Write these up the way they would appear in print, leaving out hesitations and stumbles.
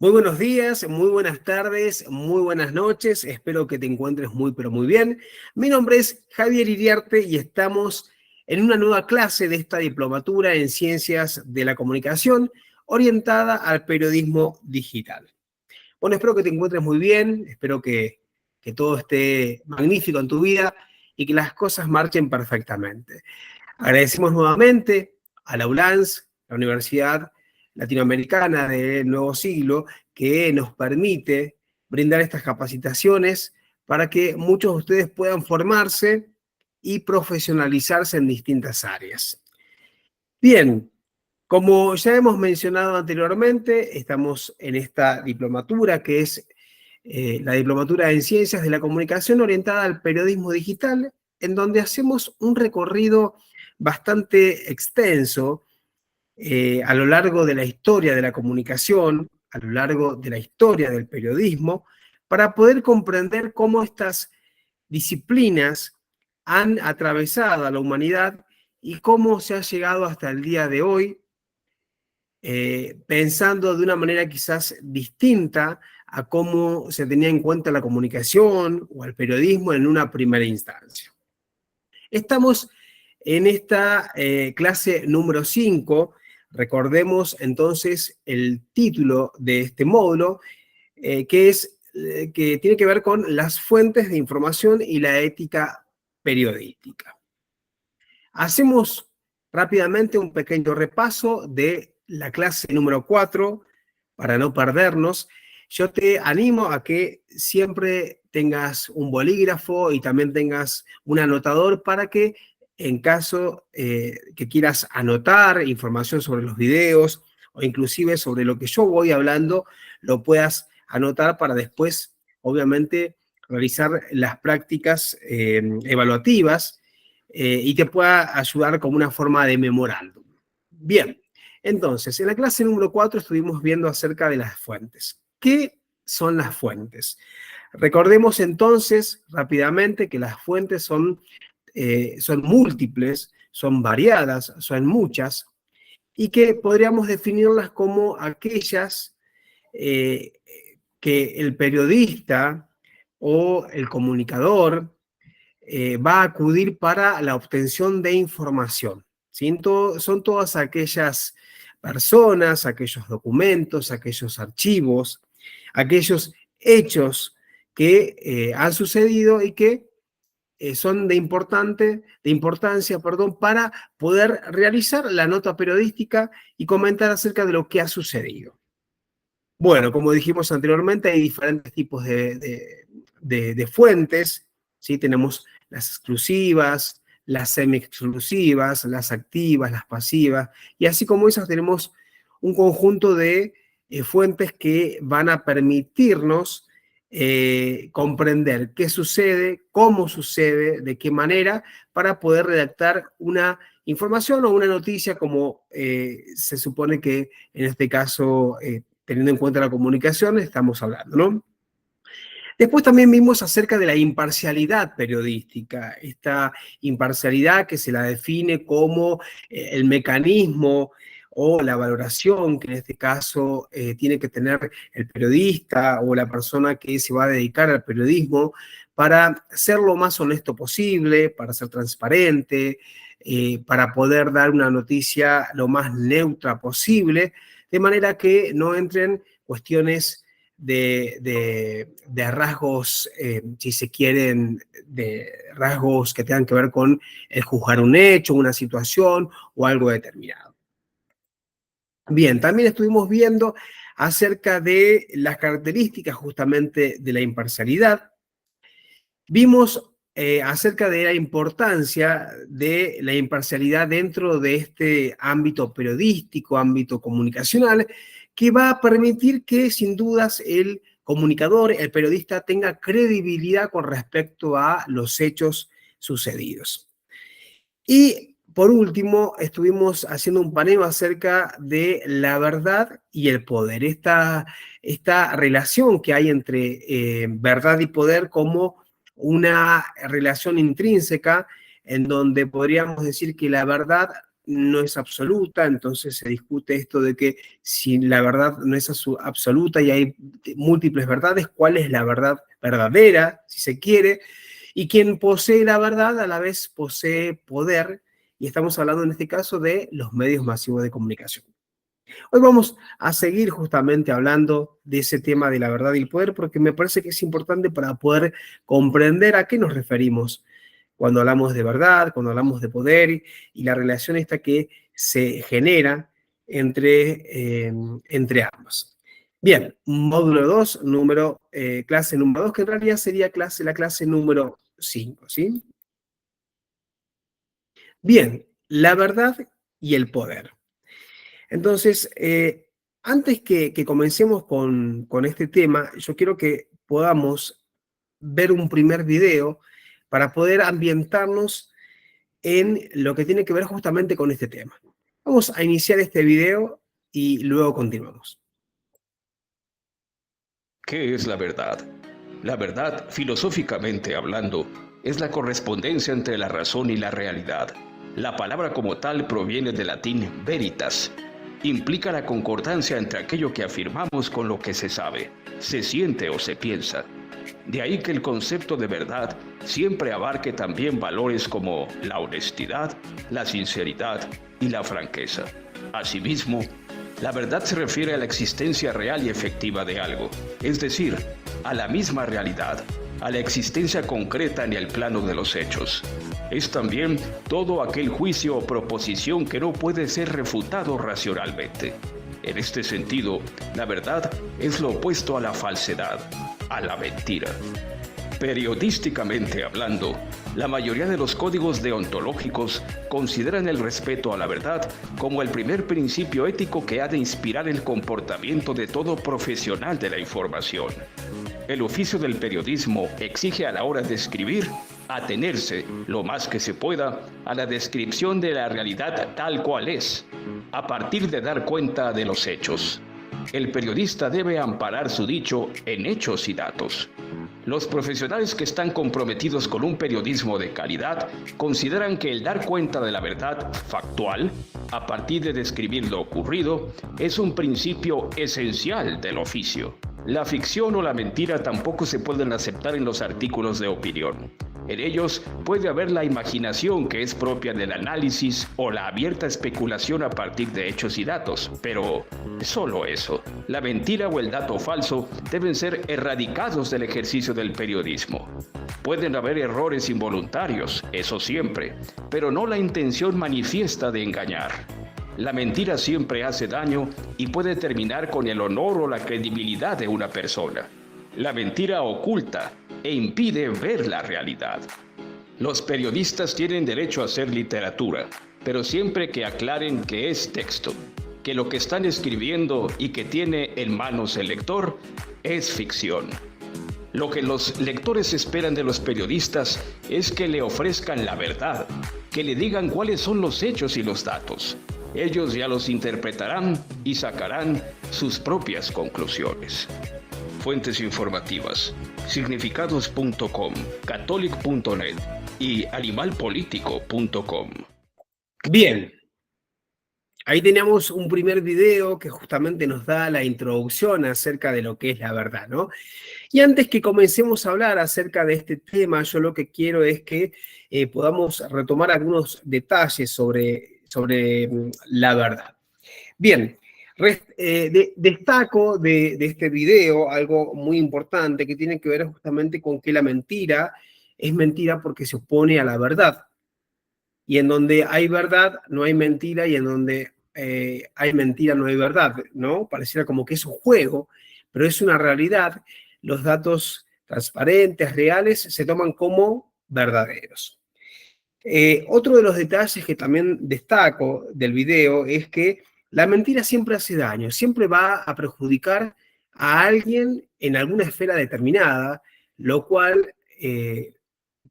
Muy buenos días, muy buenas tardes, muy buenas noches. Espero que te encuentres muy, pero muy bien. Mi nombre es Javier Iriarte y estamos en una nueva clase de esta diplomatura en Ciencias de la Comunicación orientada al periodismo digital. Bueno, espero que te encuentres muy bien, espero que todo esté magnífico en tu vida y que las cosas marchen perfectamente. Agradecemos nuevamente a la ULANS, la Universidad Latinoamericana del Nuevo Siglo, que nos permite brindar estas capacitaciones para que muchos de ustedes puedan formarse y profesionalizarse en distintas áreas. Bien, como ya hemos mencionado anteriormente, estamos en esta diplomatura que es la diplomatura en Ciencias de la Comunicación orientada al periodismo digital, en donde hacemos un recorrido bastante extenso a lo largo de la historia de la comunicación, a lo largo de la historia del periodismo, para poder comprender cómo estas disciplinas han atravesado a la humanidad y cómo se ha llegado hasta el día de hoy, pensando de una manera quizás distinta a cómo se tenía en cuenta la comunicación o el periodismo en una primera instancia. Estamos en esta clase número 5. Recordemos entonces el título de este módulo, que tiene que ver con las fuentes de información y la ética periodística. Hacemos rápidamente un pequeño repaso de la clase número 4 para no perdernos. Yo te animo a que siempre tengas un bolígrafo y también tengas un anotador para que en caso que quieras anotar información sobre los videos o inclusive sobre lo que yo voy hablando, lo puedas anotar para después, obviamente, realizar las prácticas evaluativas y te pueda ayudar como una forma de memorándum. Bien, entonces, en la clase número 4 estuvimos viendo acerca de las fuentes. ¿Qué son las fuentes? Recordemos entonces rápidamente que las fuentes son múltiples, son variadas, son muchas, y que podríamos definirlas como aquellas eh, que el periodista o el comunicador va a acudir para la obtención de información. ¿Sí? Son todas aquellas personas, aquellos documentos, aquellos archivos, aquellos hechos que han sucedido y que son de importancia, para poder realizar la nota periodística y comentar acerca de lo que ha sucedido. Bueno, como dijimos anteriormente, hay diferentes tipos de fuentes, ¿sí? Tenemos las exclusivas, las semi-exclusivas, las activas, las pasivas, y así como esas tenemos un conjunto de fuentes que van a permitirnos comprender qué sucede, cómo sucede, de qué manera, para poder redactar una información o una noticia como se supone que en este caso teniendo en cuenta la comunicación, estamos hablando, ¿no? Después también vimos acerca de la imparcialidad periodística, esta imparcialidad que se la define como el mecanismo o la valoración que en este caso tiene que tener el periodista o la persona que se va a dedicar al periodismo para ser lo más honesto posible, para ser transparente, para poder dar una noticia lo más neutra posible, de manera que no entren cuestiones de rasgos, si se quieren, de rasgos que tengan que ver con el juzgar un hecho, una situación o algo determinado. Bien, también estuvimos viendo acerca de las características justamente de la imparcialidad. Vimos acerca de la importancia de la imparcialidad dentro de este ámbito periodístico, ámbito comunicacional, que va a permitir que sin dudas el comunicador, el periodista, tenga credibilidad con respecto a los hechos sucedidos. Y por último, estuvimos haciendo un paneo acerca de la verdad y el poder, esta relación que hay entre verdad y poder como una relación intrínseca en donde podríamos decir que la verdad no es absoluta, entonces se discute esto de que si la verdad no es absoluta y hay múltiples verdades, ¿cuál es la verdad verdadera, si se quiere? Y quien posee la verdad a la vez posee poder, y estamos hablando en este caso de los medios masivos de comunicación. Hoy vamos a seguir justamente hablando de ese tema de la verdad y el poder, porque me parece que es importante para poder comprender a qué nos referimos cuando hablamos de verdad, cuando hablamos de poder y la relación esta que se genera entre ambas. Bien, módulo 2, clase número 2, que en realidad sería la clase número 5, ¿sí? Bien, la verdad y el poder. Entonces, antes que comencemos con este tema, yo quiero que podamos ver un primer video para poder ambientarnos en lo que tiene que ver justamente con este tema. Vamos a iniciar este video y luego continuamos. ¿Qué es la verdad? La verdad, filosóficamente hablando, es la correspondencia entre la razón y la realidad. La palabra como tal proviene del latín veritas. Implica la concordancia entre aquello que afirmamos con lo que se sabe, se siente o se piensa. De ahí que el concepto de verdad siempre abarque también valores como la honestidad, la sinceridad y la franqueza. Asimismo, la verdad se refiere a la existencia real y efectiva de algo, es decir, a la misma realidad, a la existencia concreta en el plano de los hechos. Es también todo aquel juicio o proposición que no puede ser refutado racionalmente. En este sentido, la verdad es lo opuesto a la falsedad, a la mentira. Periodísticamente hablando, la mayoría de los códigos deontológicos consideran el respeto a la verdad como el primer principio ético que ha de inspirar el comportamiento de todo profesional de la información. El oficio del periodismo exige a la hora de escribir atenerse, lo más que se pueda, a la descripción de la realidad tal cual es, a partir de dar cuenta de los hechos. El periodista debe amparar su dicho en hechos y datos. Los profesionales que están comprometidos con un periodismo de calidad consideran que el dar cuenta de la verdad factual, a partir de describir lo ocurrido, es un principio esencial del oficio. La ficción o la mentira tampoco se pueden aceptar en los artículos de opinión. En ellos puede haber la imaginación que es propia del análisis o la abierta especulación a partir de hechos y datos, pero solo eso. La mentira o el dato falso deben ser erradicados del ejercicio del periodismo. Pueden haber errores involuntarios, eso siempre, pero no la intención manifiesta de engañar. La mentira siempre hace daño y puede terminar con el honor o la credibilidad de una persona. La mentira oculta e impide ver la realidad. Los periodistas tienen derecho a hacer literatura, pero siempre que aclaren que es texto, que lo que están escribiendo y que tiene en manos el lector es ficción. Lo que los lectores esperan de los periodistas es que le ofrezcan la verdad, que le digan cuáles son los hechos y los datos. Ellos ya los interpretarán y sacarán sus propias conclusiones. Fuentes informativas: significados.com, catholic.net y animalpolitico.com. Bien, ahí tenemos un primer video que justamente nos da la introducción acerca de lo que es la verdad, ¿no? Y antes que comencemos a hablar acerca de este tema, yo lo que quiero es que podamos retomar algunos detalles sobre la verdad. Bien, destaco de este video algo muy importante que tiene que ver justamente con que la mentira es mentira porque se opone a la verdad. Y en donde hay verdad no hay mentira, y en donde hay mentira no hay verdad, ¿no? Pareciera como que es un juego, pero es una realidad. Los datos transparentes, reales, se toman como verdaderos. Otro de los detalles que también destaco del video es que la mentira siempre hace daño, siempre va a perjudicar a alguien en alguna esfera determinada, lo cual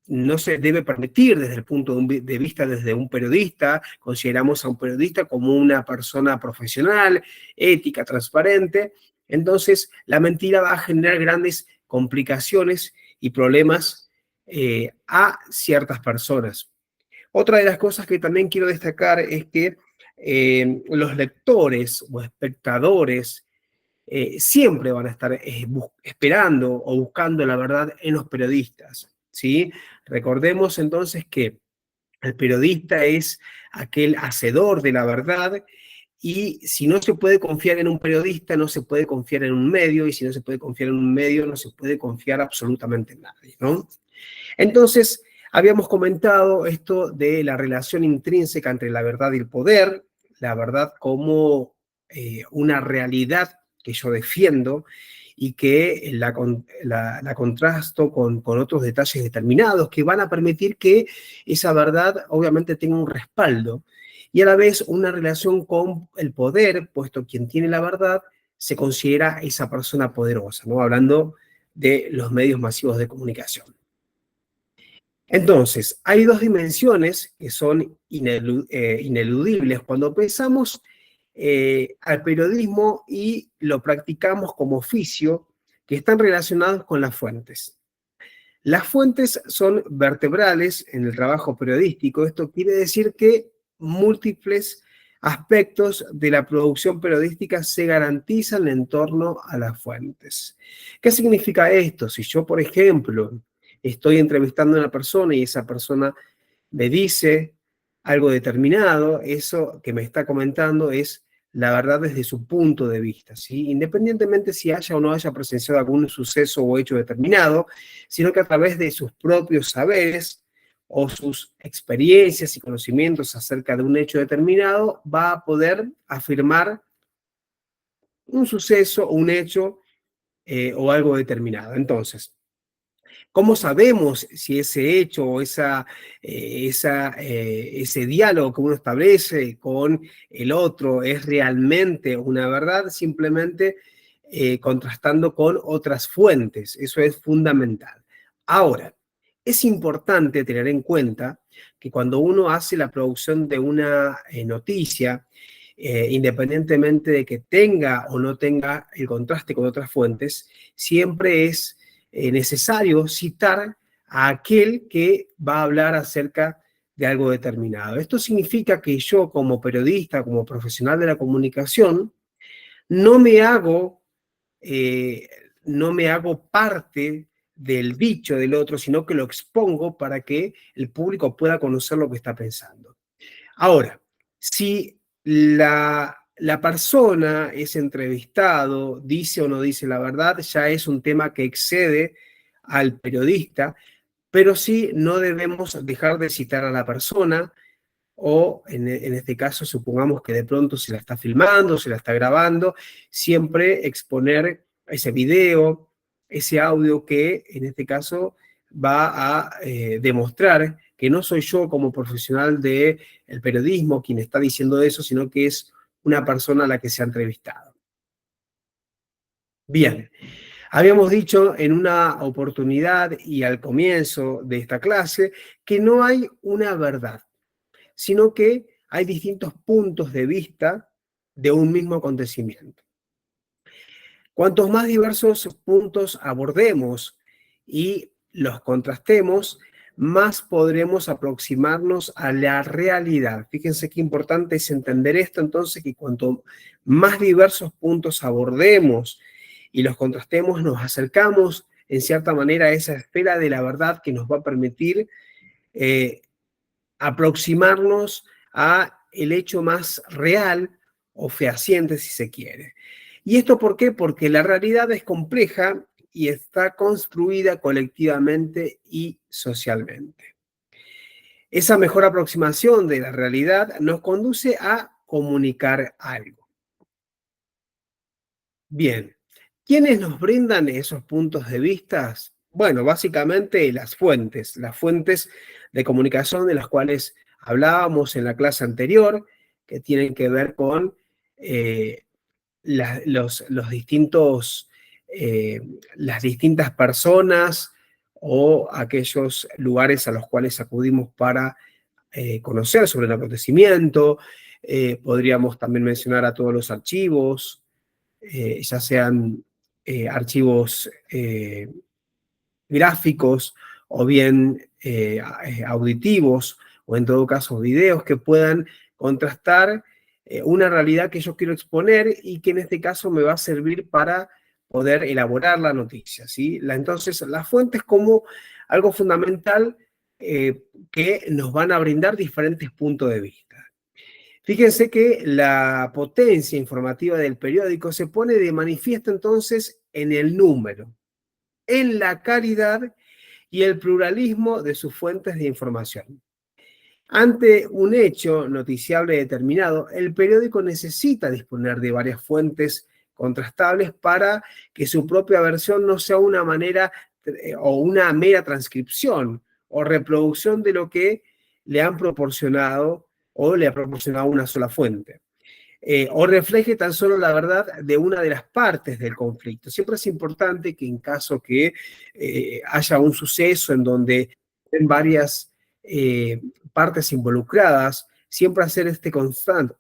no se debe permitir desde el punto de vista desde un periodista. Consideramos a un periodista como una persona profesional, ética, transparente. Entonces, la mentira va a generar grandes complicaciones y problemas a ciertas personas. Otra de las cosas que también quiero destacar es que los lectores o espectadores siempre van a estar esperando o buscando la verdad en los periodistas, ¿sí? Recordemos entonces que el periodista es aquel hacedor de la verdad y si no se puede confiar en un periodista, no se puede confiar en un medio y si no se puede confiar en un medio, no se puede confiar absolutamente en nadie, ¿no? Entonces, habíamos comentado esto de la relación intrínseca entre la verdad y el poder, la verdad como una realidad que yo defiendo y que la contrasto con otros detalles determinados que van a permitir que esa verdad obviamente tenga un respaldo y a la vez una relación con el poder, puesto quien tiene la verdad se considera esa persona poderosa, ¿no? Hablando de los medios masivos de comunicación. Entonces, hay dos dimensiones que son ineludibles cuando pensamos al periodismo y lo practicamos como oficio, que están relacionados con las fuentes. Las fuentes son vertebrales en el trabajo periodístico. Esto quiere decir que múltiples aspectos de la producción periodística se garantizan en torno a las fuentes. ¿Qué significa esto? Si yo, por ejemplo, estoy entrevistando a una persona y esa persona me dice algo determinado, eso que me está comentando es la verdad desde su punto de vista, ¿sí? Independientemente si haya o no haya presenciado algún suceso o hecho determinado, sino que a través de sus propios saberes o sus experiencias y conocimientos acerca de un hecho determinado, va a poder afirmar un suceso, un hecho o algo determinado. Entonces, ¿cómo sabemos si ese hecho o ese diálogo que uno establece con el otro es realmente una verdad? Simplemente contrastando con otras fuentes. Eso es fundamental. Ahora, es importante tener en cuenta que cuando uno hace la producción de una noticia, independientemente de que tenga o no tenga el contraste con otras fuentes, siempre es necesario citar a aquel que va a hablar acerca de algo determinado. Esto significa que yo como periodista, como profesional de la comunicación, no me hago, eh, no me hago parte del dicho del otro, sino que lo expongo para que el público pueda conocer lo que está pensando. Ahora, si la persona es entrevistado, dice o no dice la verdad, ya es un tema que excede al periodista, pero sí no debemos dejar de citar a la persona o en este caso supongamos que de pronto se la está filmando, se la está grabando, siempre exponer ese video, ese audio que en este caso va a demostrar que no soy yo como profesional del periodismo quien está diciendo eso, sino que es una persona a la que se ha entrevistado. Bien, habíamos dicho en una oportunidad y al comienzo de esta clase que no hay una verdad, sino que hay distintos puntos de vista de un mismo acontecimiento. Cuantos más diversos puntos abordemos y los contrastemos, más podremos aproximarnos a la realidad. Fíjense qué importante es entender esto, entonces, que cuanto más diversos puntos abordemos y los contrastemos, nos acercamos en cierta manera a esa esfera de la verdad que nos va a permitir aproximarnos a el hecho más real o fehaciente, si se quiere. ¿Y esto por qué? Porque la realidad es compleja y está construida colectivamente y socialmente. Esa mejor aproximación de la realidad nos conduce a comunicar algo. Bien, ¿quiénes nos brindan esos puntos de vista? Bueno, básicamente las fuentes de comunicación de las cuales hablábamos en la clase anterior, que tienen que ver con los distintos, eh, las distintas personas o aquellos lugares a los cuales acudimos para conocer sobre el acontecimiento. Podríamos también mencionar a todos los archivos, ya sean archivos gráficos o bien auditivos o en todo caso videos que puedan contrastar una realidad que yo quiero exponer y que en este caso me va a servir para poder elaborar la noticia, ¿sí? Entonces, las fuentes como algo fundamental que nos van a brindar diferentes puntos de vista. Fíjense que la potencia informativa del periódico se pone de manifiesto entonces en el número, en la calidad y el pluralismo de sus fuentes de información. Ante un hecho noticiable determinado, el periódico necesita disponer de varias fuentes contrastables para que su propia versión no sea una manera o una mera transcripción o reproducción de lo que le han proporcionado o le ha proporcionado una sola fuente. O refleje tan solo la verdad de una de las partes del conflicto. Siempre es importante que en caso que haya un suceso en donde en varias partes involucradas, siempre hacer este contraste,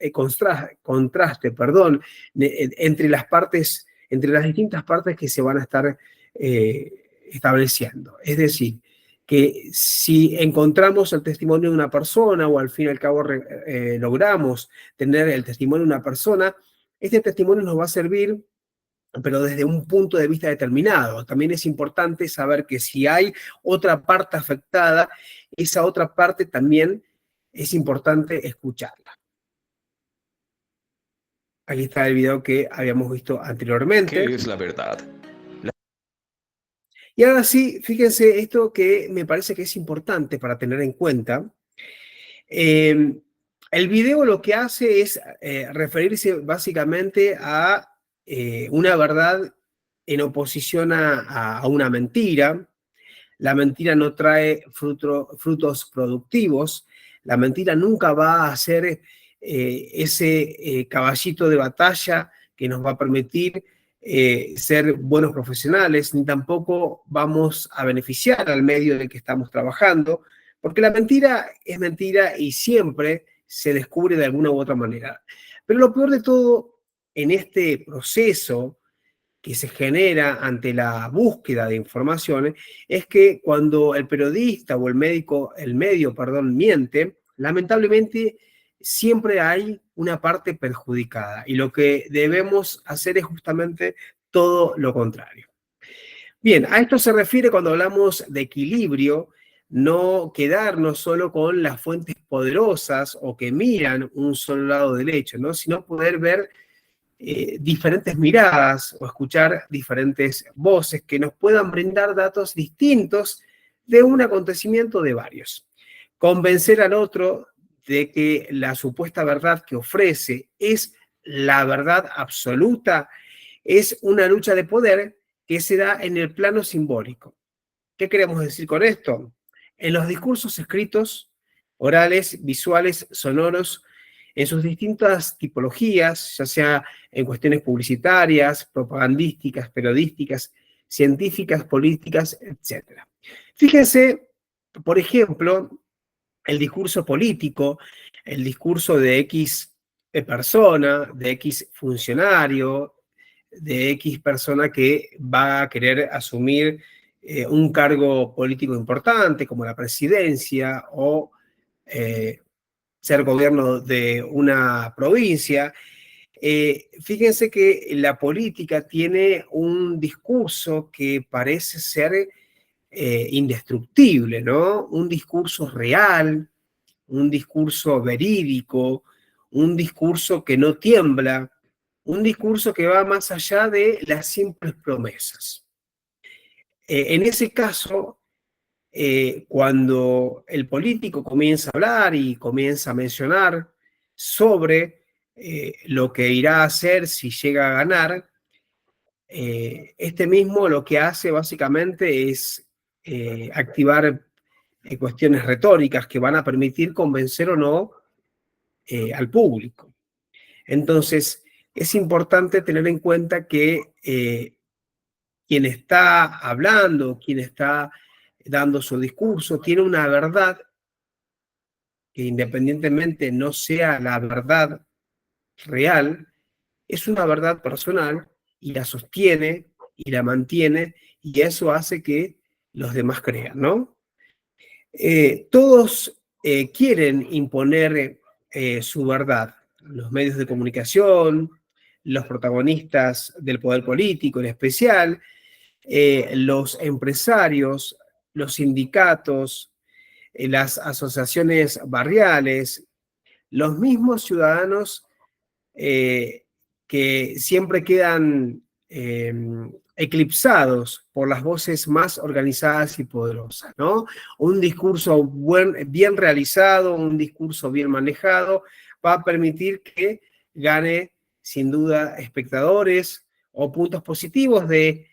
entre las partes, entre las distintas partes que se van a estar estableciendo. Es decir, que si encontramos el testimonio de una persona o al fin y al cabo logramos tener el testimonio de una persona, este testimonio nos va a servir, pero desde un punto de vista determinado. También es importante saber que si hay otra parte afectada, esa otra parte también es importante escucharla. Aquí está el video que habíamos visto anteriormente. ¿Qué es la verdad? Y ahora sí, fíjense esto que me parece que es importante para tener en cuenta. El video lo que hace es referirse básicamente a una verdad en oposición a una mentira. La mentira no trae frutos productivos. La mentira nunca va a ser ese caballito de batalla que nos va a permitir ser buenos profesionales, ni tampoco vamos a beneficiar al medio en el que estamos trabajando, porque la mentira es mentira y siempre se descubre de alguna u otra manera. Pero lo peor de todo en este proceso que se genera ante la búsqueda de informaciones es que cuando el periodista o el medio, miente, lamentablemente siempre hay una parte perjudicada y lo que debemos hacer es justamente todo lo contrario. Bien, a esto se refiere cuando hablamos de equilibrio, no quedarnos solo con las fuentes poderosas o que miran un solo lado del hecho, ¿no? Sino poder ver diferentes miradas o escuchar diferentes voces que nos puedan brindar datos distintos de un acontecimiento de varios. Convencer al otro de que la supuesta verdad que ofrece es la verdad absoluta es una lucha de poder que se da en el plano simbólico. ¿Qué queremos decir con esto? En los discursos escritos, orales, visuales, sonoros, en sus distintas tipologías, ya sea en cuestiones publicitarias, propagandísticas, periodísticas, científicas, políticas, etc. Fíjense, por ejemplo, el discurso político, el discurso de X persona, de X funcionario, de X persona que va a querer asumir un cargo político importante como la presidencia o ser gobierno de una provincia. Fíjense que la política tiene un discurso que parece ser indestructible, ¿no? Un discurso real, un discurso verídico, un discurso que no tiembla, un discurso que va más allá de las simples promesas. En ese caso, cuando el político comienza a hablar y comienza a mencionar sobre lo que irá a hacer si llega a ganar, este mismo lo que hace básicamente es activar cuestiones retóricas que van a permitir convencer o no al público. Entonces, es importante tener en cuenta que quien está hablando, quien está dando su discurso, tiene una verdad que independientemente no sea la verdad real, es una verdad personal y la sostiene y la mantiene y eso hace que los demás crean, ¿no? Todos quieren imponer su verdad. Los medios de comunicación, los protagonistas del poder político en especial, los empresarios, los sindicatos, las asociaciones barriales, los mismos ciudadanos que siempre quedan eclipsados por las voces más organizadas y poderosas, ¿no? Un discurso bien realizado, un discurso bien manejado, va a permitir que gane sin duda espectadores o puntos positivos de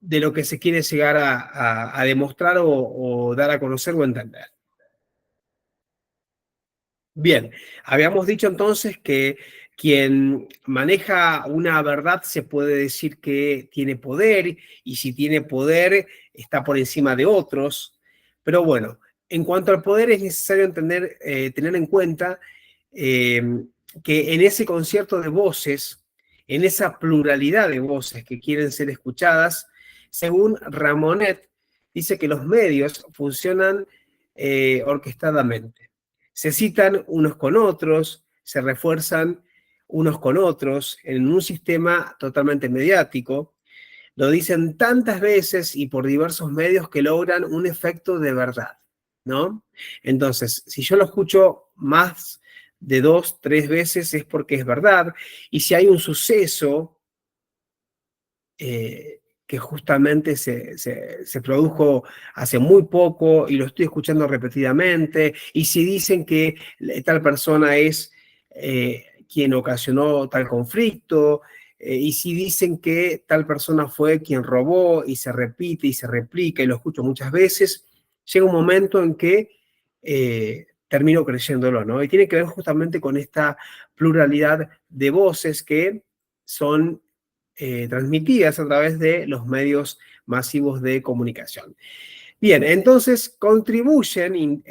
lo que se quiere llegar a demostrar o dar a conocer o entender. Bien, habíamos dicho entonces que quien maneja una verdad se puede decir que tiene poder y si tiene poder está por encima de otros. Pero bueno, en cuanto al poder es necesario tener en cuenta eh, que en ese concierto de voces, en esa pluralidad de voces que quieren ser escuchadas, según Ramonet, dice que los medios funcionan orquestadamente. Se citan unos con otros, se refuerzan unos con otros en un sistema totalmente mediático. Lo dicen tantas veces y por diversos medios que logran un efecto de verdad, ¿no? Entonces, si yo lo escucho más de 2, 3 veces es porque es verdad. Y si hay un suceso que justamente se produjo hace muy poco y lo estoy escuchando repetidamente, y si dicen que tal persona es quien ocasionó tal conflicto, y si dicen que tal persona fue quien robó y se repite y se replica y lo escucho muchas veces, llega un momento en que termino creyéndolo, ¿no? Y tiene que ver justamente con esta pluralidad de voces que son transmitidas a través de los medios masivos de comunicación. Bien, entonces contribuyen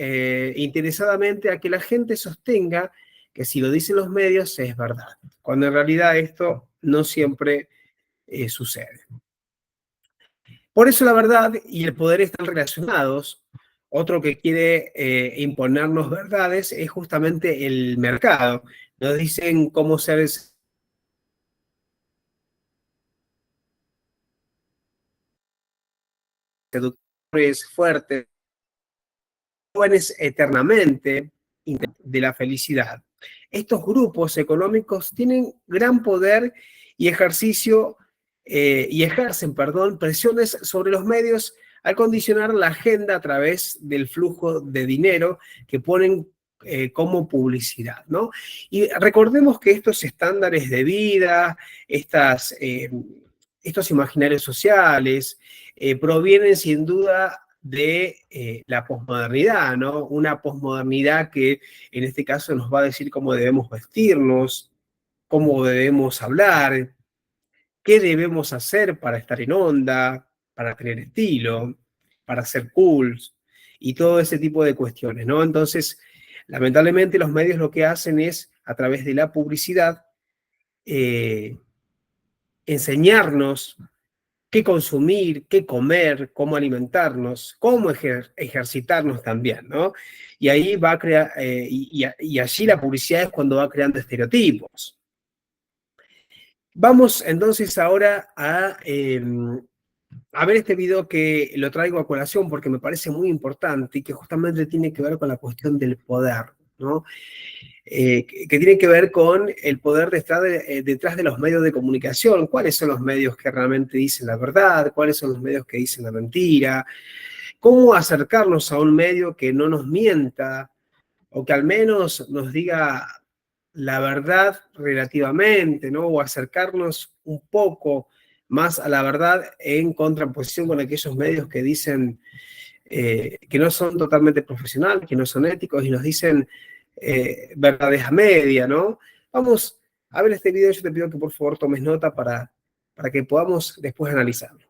interesadamente a que la gente sostenga que si lo dicen los medios es verdad, cuando en realidad esto no siempre sucede. Por eso la verdad y el poder están relacionados. Otro que quiere imponernos verdades es justamente el mercado. Nos dicen cómo ser seductores, fuertes, jóvenes eternamente de la felicidad. Estos grupos económicos tienen gran poder y ejercen, presiones sobre los medios al condicionar la agenda a través del flujo de dinero que ponen como publicidad, ¿no? Y recordemos que estos estándares de vida, estos imaginarios sociales, provienen sin duda de la posmodernidad, ¿no? Una posmodernidad que en este caso nos va a decir cómo debemos vestirnos, cómo debemos hablar, qué debemos hacer para estar en onda, para tener estilo, para ser cool y todo ese tipo de cuestiones, ¿no? Entonces, lamentablemente los medios lo que hacen es, a través de la publicidad, eh, enseñarnos qué consumir, qué comer, cómo alimentarnos, cómo ejercitarnos también, ¿no? Y ahí va a crear, y allí la publicidad es cuando va creando estereotipos. Vamos entonces ahora a ver este video que lo traigo a colación porque me parece muy importante y que justamente tiene que ver con la cuestión del poder, ¿no? Que tiene que ver con el poder de estar detrás de los medios de comunicación. ¿Cuáles son los medios que realmente dicen la verdad? ¿Cuáles son los medios que dicen la mentira? ¿Cómo acercarnos a un medio que no nos mienta o que al menos nos diga la verdad relativamente, ¿no? O acercarnos un poco más a la verdad en contraposición con aquellos medios que dicen que no son totalmente profesionales, que no son éticos y nos dicen verdades a media, ¿no? Vamos a ver este video, yo te pido que por favor tomes nota para que podamos después analizarlo.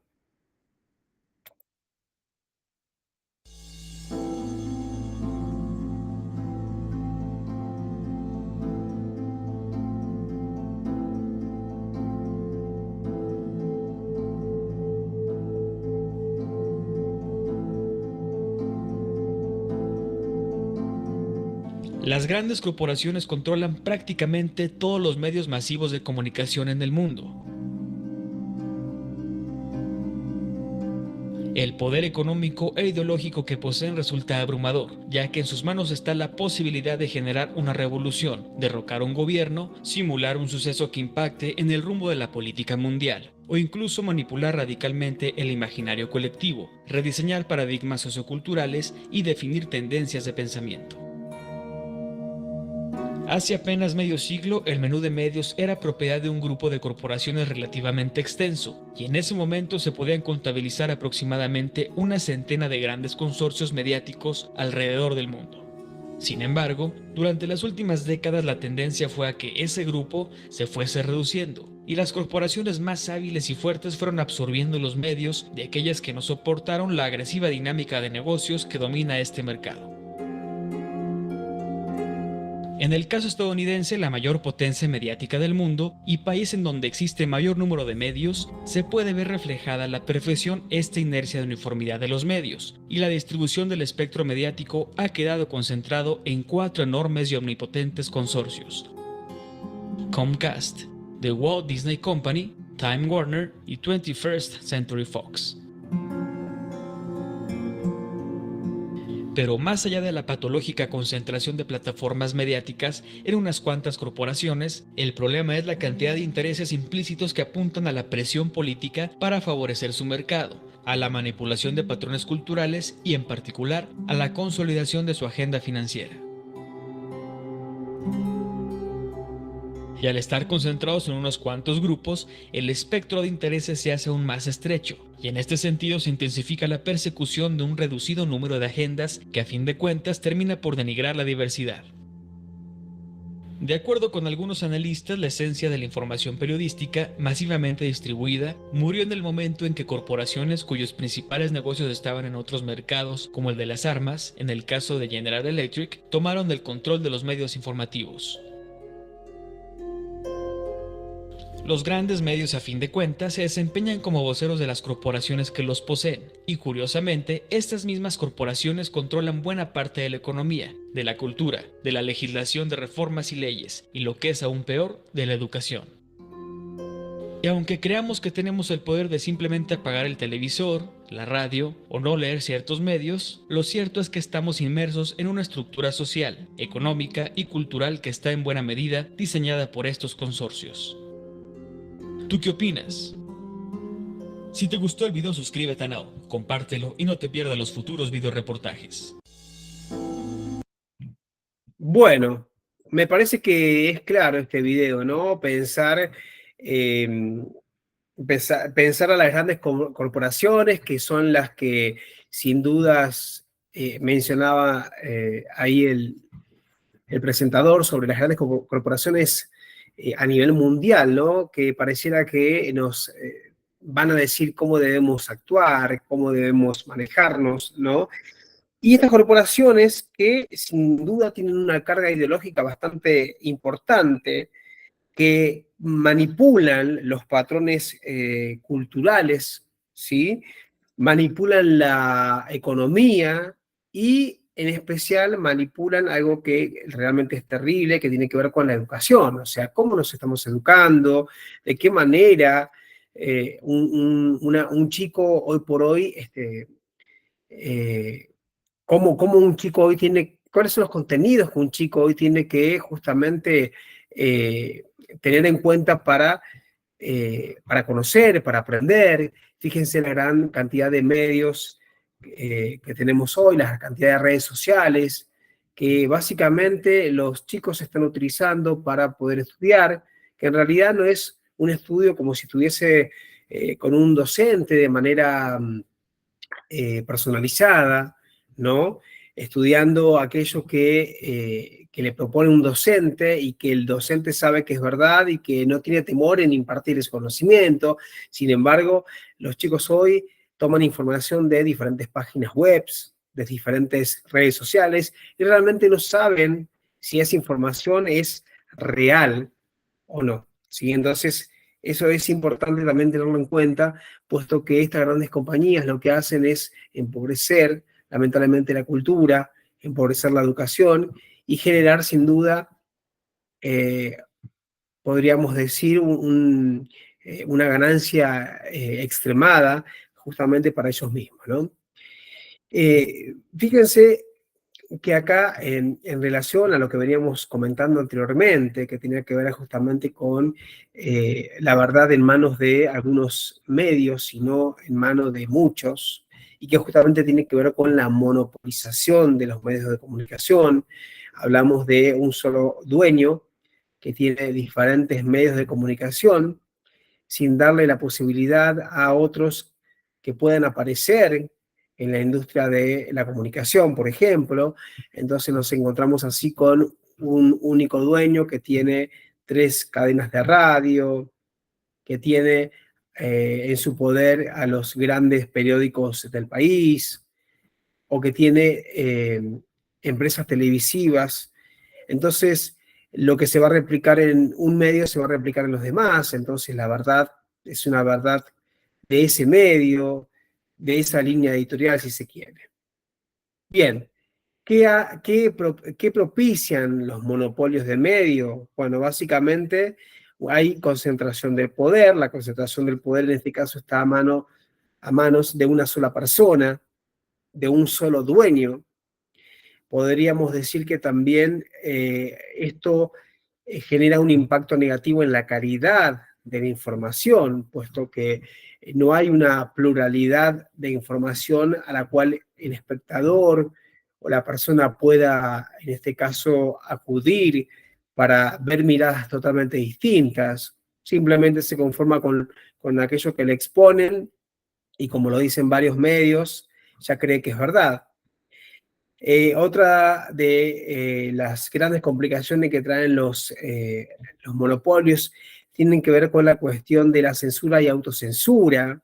Las grandes corporaciones controlan prácticamente todos los medios masivos de comunicación en el mundo. El poder económico e ideológico que poseen resulta abrumador, ya que en sus manos está la posibilidad de generar una revolución, derrocar un gobierno, simular un suceso que impacte en el rumbo de la política mundial, o incluso manipular radicalmente el imaginario colectivo, rediseñar paradigmas socioculturales y definir tendencias de pensamiento. Hace apenas medio siglo, el menú de medios era propiedad de un grupo de corporaciones relativamente extenso, y en ese momento se podían contabilizar aproximadamente una centena de grandes consorcios mediáticos alrededor del mundo. Sin embargo, durante las últimas décadas la tendencia fue a que ese grupo se fuese reduciendo, y las corporaciones más hábiles y fuertes fueron absorbiendo los medios de aquellas que no soportaron la agresiva dinámica de negocios que domina este mercado. En el caso estadounidense, la mayor potencia mediática del mundo y país en donde existe mayor número de medios, se puede ver reflejada a la perfección esta inercia de uniformidad de los medios, y la distribución del espectro mediático ha quedado concentrado en 4 enormes y omnipotentes consorcios: Comcast, The Walt Disney Company, Time Warner y 21st Century Fox. Pero más allá de la patológica concentración de plataformas mediáticas en unas cuantas corporaciones, el problema es la cantidad de intereses implícitos que apuntan a la presión política para favorecer su mercado, a la manipulación de patrones culturales y, en particular, a la consolidación de su agenda financiera. Y al estar concentrados en unos cuantos grupos, el espectro de intereses se hace aún más estrecho, y en este sentido se intensifica la persecución de un reducido número de agendas que a fin de cuentas termina por denigrar la diversidad. De acuerdo con algunos analistas, la esencia de la información periodística, masivamente distribuida, murió en el momento en que corporaciones cuyos principales negocios estaban en otros mercados, como el de las armas, en el caso de General Electric, tomaron el control de los medios informativos. Los grandes medios, a fin de cuentas, se desempeñan como voceros de las corporaciones que los poseen, y curiosamente, estas mismas corporaciones controlan buena parte de la economía, de la cultura, de la legislación de reformas y leyes, y lo que es aún peor, de la educación. Y aunque creamos que tenemos el poder de simplemente apagar el televisor, la radio o no leer ciertos medios, lo cierto es que estamos inmersos en una estructura social, económica y cultural que está en buena medida diseñada por estos consorcios. ¿Tú qué opinas? Si te gustó el video, suscríbete a Now, compártelo y no te pierdas los futuros videoreportajes. Bueno, me parece que es claro este video, ¿no? Pensar a las grandes corporaciones, que son las que sin dudas mencionaba ahí el presentador sobre las grandes corporaciones a nivel mundial, ¿no? Que pareciera que nos van a decir cómo debemos actuar, cómo debemos manejarnos, ¿no? Y estas corporaciones que sin duda tienen una carga ideológica bastante importante, que manipulan los patrones culturales, ¿sí? Manipulan la economía y en especial manipulan algo que realmente es terrible, que tiene que ver con la educación, o sea, cómo nos estamos educando, de qué manera un chico hoy por hoy, cómo un chico hoy tiene, cuáles son los contenidos que un chico hoy tiene que justamente tener en cuenta para conocer, para aprender. Fíjense la gran cantidad de medios que tenemos hoy, la cantidad de redes sociales, que básicamente los chicos están utilizando para poder estudiar, que en realidad no es un estudio como si estuviese con un docente de manera personalizada, ¿no? Estudiando aquello que le propone un docente y que el docente sabe que es verdad y que no tiene temor en impartir ese conocimiento. Sin embargo, los chicos hoy toman información de diferentes páginas web, de diferentes redes sociales, y realmente no saben si esa información es real o no. ¿Sí? Entonces, eso es importante también tenerlo en cuenta, puesto que estas grandes compañías lo que hacen es empobrecer, lamentablemente, la cultura, empobrecer la educación y generar sin duda, podríamos decir, una ganancia extremada justamente para ellos mismos, ¿no? Fíjense que acá, en relación a lo que veníamos comentando anteriormente, que tenía que ver justamente con la verdad en manos de algunos medios y no en manos de muchos, y que justamente tiene que ver con la monopolización de los medios de comunicación. Hablamos de un solo dueño que tiene diferentes medios de comunicación, sin darle la posibilidad a otros que puedan aparecer en la industria de la comunicación, por ejemplo. Entonces nos encontramos así con un único dueño que tiene 3 cadenas de radio, que tiene en su poder a los grandes periódicos del país, o que tiene empresas televisivas. Entonces, lo que se va a replicar en un medio se va a replicar en los demás. Entonces, la verdad es una verdad de ese medio, de esa línea editorial, si se quiere. Bien, ¿qué propician los monopolios de medio? Bueno, básicamente hay concentración del poder. La concentración del poder en este caso está a manos de una sola persona, de un solo dueño. Podríamos decir que también esto genera un impacto negativo en la calidad de la información, puesto que no hay una pluralidad de información a la cual el espectador o la persona pueda, en este caso, acudir para ver miradas totalmente distintas. Simplemente se conforma con aquello que le exponen y, como lo dicen varios medios, ya cree que es verdad. Otra de las grandes complicaciones que traen los monopolios tienen que ver con la cuestión de la censura y autocensura,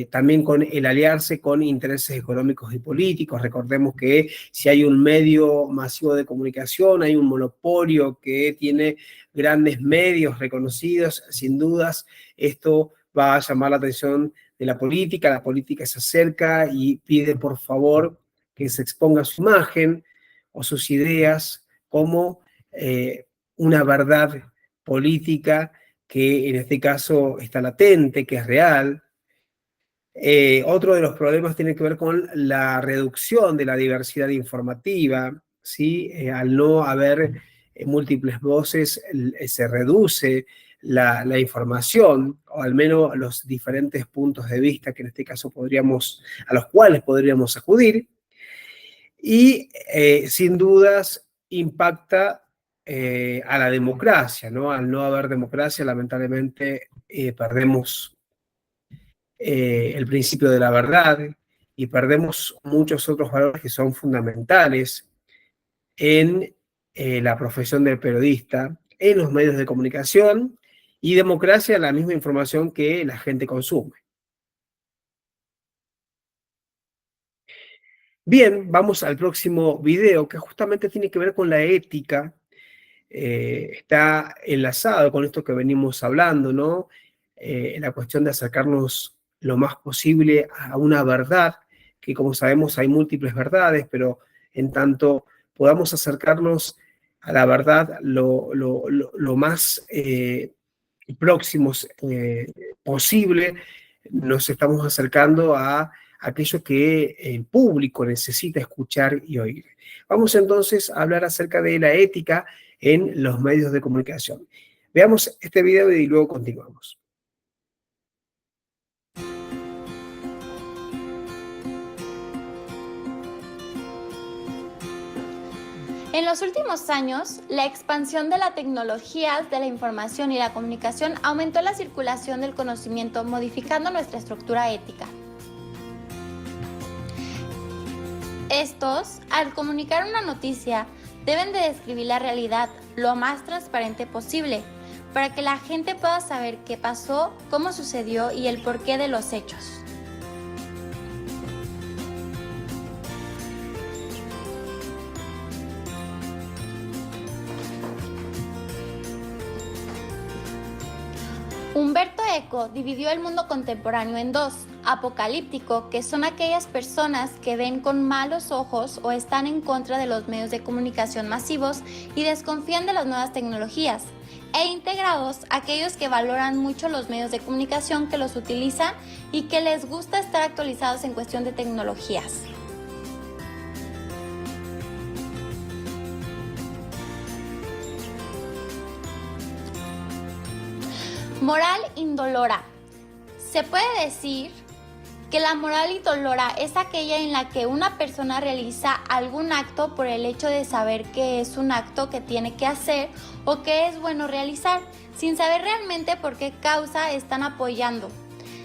también con el aliarse con intereses económicos y políticos. Recordemos que si hay un medio masivo de comunicación, hay un monopolio que tiene grandes medios reconocidos, sin dudas, esto va a llamar la atención de la política se acerca y pide por favor que se exponga su imagen o sus ideas como una verdad política que en este caso está latente, que es real. Otro de los problemas tiene que ver con la reducción de la diversidad informativa, ¿sí? Al no haber múltiples voces, se reduce la información, o al menos los diferentes puntos de vista que en este caso a los cuales podríamos acudir. Y sin dudas impacta a la democracia, ¿no? Al no haber democracia, lamentablemente perdemos el principio de la verdad y perdemos muchos otros valores que son fundamentales en la profesión del periodista, en los medios de comunicación, y democracia, la misma información que la gente consume. Bien, vamos al próximo video, que justamente tiene que ver con la ética. Está enlazado con esto que venimos hablando, ¿no? La cuestión de acercarnos lo más posible a una verdad, que como sabemos hay múltiples verdades, pero en tanto podamos acercarnos a la verdad lo más próximos posible, nos estamos acercando a aquello que el público necesita escuchar y oír. Vamos entonces a hablar acerca de la ética en los medios de comunicación. Veamos este video y luego continuamos. En los últimos años, la expansión de la tecnología de la información y la comunicación aumentó la circulación del conocimiento, modificando nuestra estructura ética. Estos, al comunicar una noticia, deben de describir la realidad lo más transparente posible, para que la gente pueda saber qué pasó, cómo sucedió y el porqué de los hechos. Humberto Eco dividió el mundo contemporáneo en dos: apocalíptico, que son aquellas personas que ven con malos ojos o están en contra de los medios de comunicación masivos y desconfían de las nuevas tecnologías; e integrados, aquellos que valoran mucho los medios de comunicación, que los utilizan y que les gusta estar actualizados en cuestión de tecnologías. Moral indolora. Se puede decir que la moral indolora es aquella en la que una persona realiza algún acto por el hecho de saber que es un acto que tiene que hacer o que es bueno realizar, sin saber realmente por qué causa están apoyando,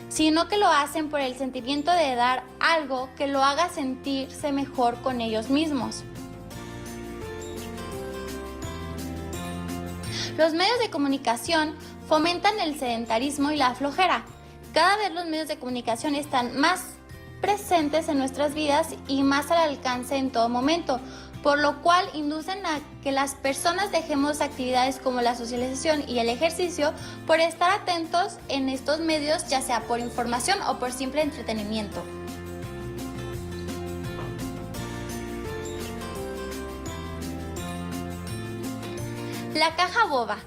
sino que lo hacen por el sentimiento de dar algo que lo haga sentirse mejor con ellos mismos. Los medios de comunicación fomentan el sedentarismo y la flojera. Cada vez los medios de comunicación están más presentes en nuestras vidas y más al alcance en todo momento, por lo cual inducen a que las personas dejemos actividades como la socialización y el ejercicio por estar atentos en estos medios, ya sea por información o por simple entretenimiento. La caja boba.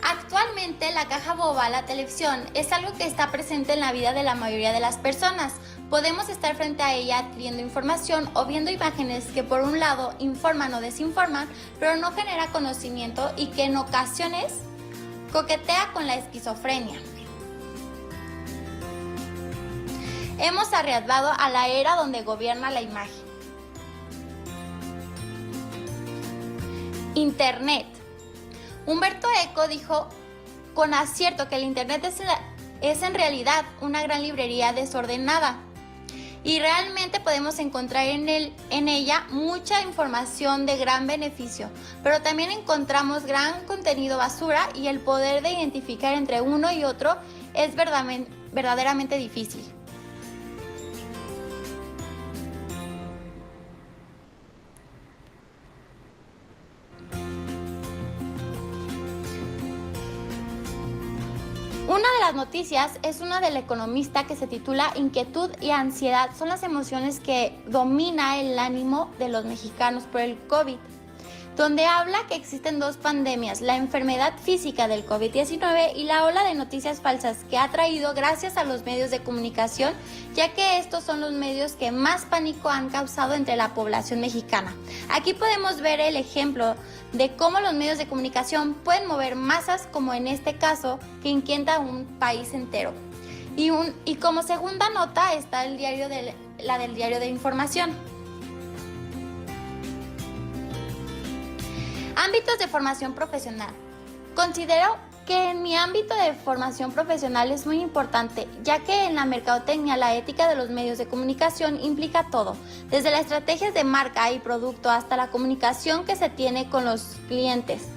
Actualmente la caja boba, la televisión, es algo que está presente en la vida de la mayoría de las personas. Podemos estar frente a ella adquiriendo información o viendo imágenes que por un lado informan o desinforman, pero no genera conocimiento y que en ocasiones coquetea con la esquizofrenia. Hemos arribado a la era donde gobierna la imagen. Internet. Humberto Eco dijo con acierto que el Internet es en realidad una gran librería desordenada y realmente podemos encontrar en ella mucha información de gran beneficio, pero también encontramos gran contenido basura y el poder de identificar entre uno y otro es verdaderamente difícil. Una de las noticias es una del economista que se titula Inquietud y ansiedad son las emociones que domina el ánimo de los mexicanos por el COVID, donde habla que existen dos pandemias: la enfermedad física del COVID-19 y la ola de noticias falsas que ha traído gracias a los medios de comunicación, ya que estos son los medios que más pánico han causado entre la población mexicana. Aquí podemos ver el ejemplo de cómo los medios de comunicación pueden mover masas, como en este caso, que inquieta a un país entero. Y como segunda nota está la del diario de información. Ámbitos de formación profesional. Considero que en mi ámbito de formación profesional es muy importante, ya que en la mercadotecnia la ética de los medios de comunicación implica todo, desde las estrategias de marca y producto hasta la comunicación que se tiene con los clientes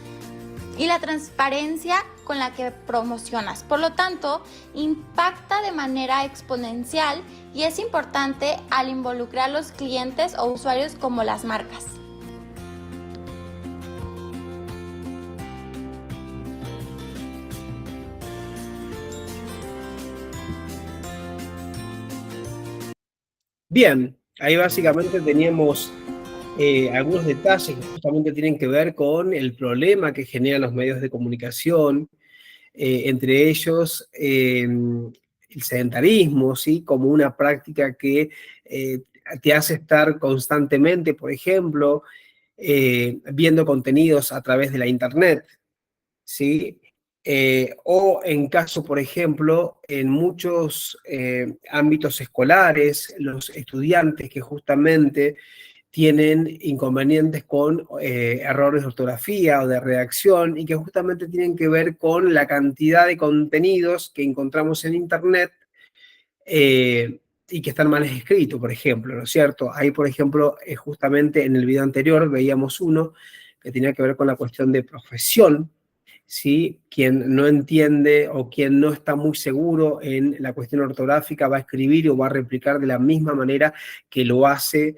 y la transparencia con la que promocionas. Por lo tanto, impacta de manera exponencial y es importante al involucrar a los clientes o usuarios como las marcas. Bien, ahí básicamente teníamos algunos detalles que justamente tienen que ver con el problema que generan los medios de comunicación, entre ellos el sedentarismo, ¿sí? Como una práctica que te hace estar constantemente, por ejemplo, viendo contenidos a través de la internet, ¿sí? O en caso, por ejemplo, en muchos ámbitos escolares, los estudiantes que justamente tienen inconvenientes con errores de ortografía o de redacción y que justamente tienen que ver con la cantidad de contenidos que encontramos en internet y que están mal escritos, por ejemplo, ¿no es cierto? Ahí, por ejemplo, justamente en el video anterior veíamos uno que tenía que ver con la cuestión de profesión, ¿sí? Quien no entiende o quien no está muy seguro en la cuestión ortográfica va a escribir o va a replicar de la misma manera que lo hace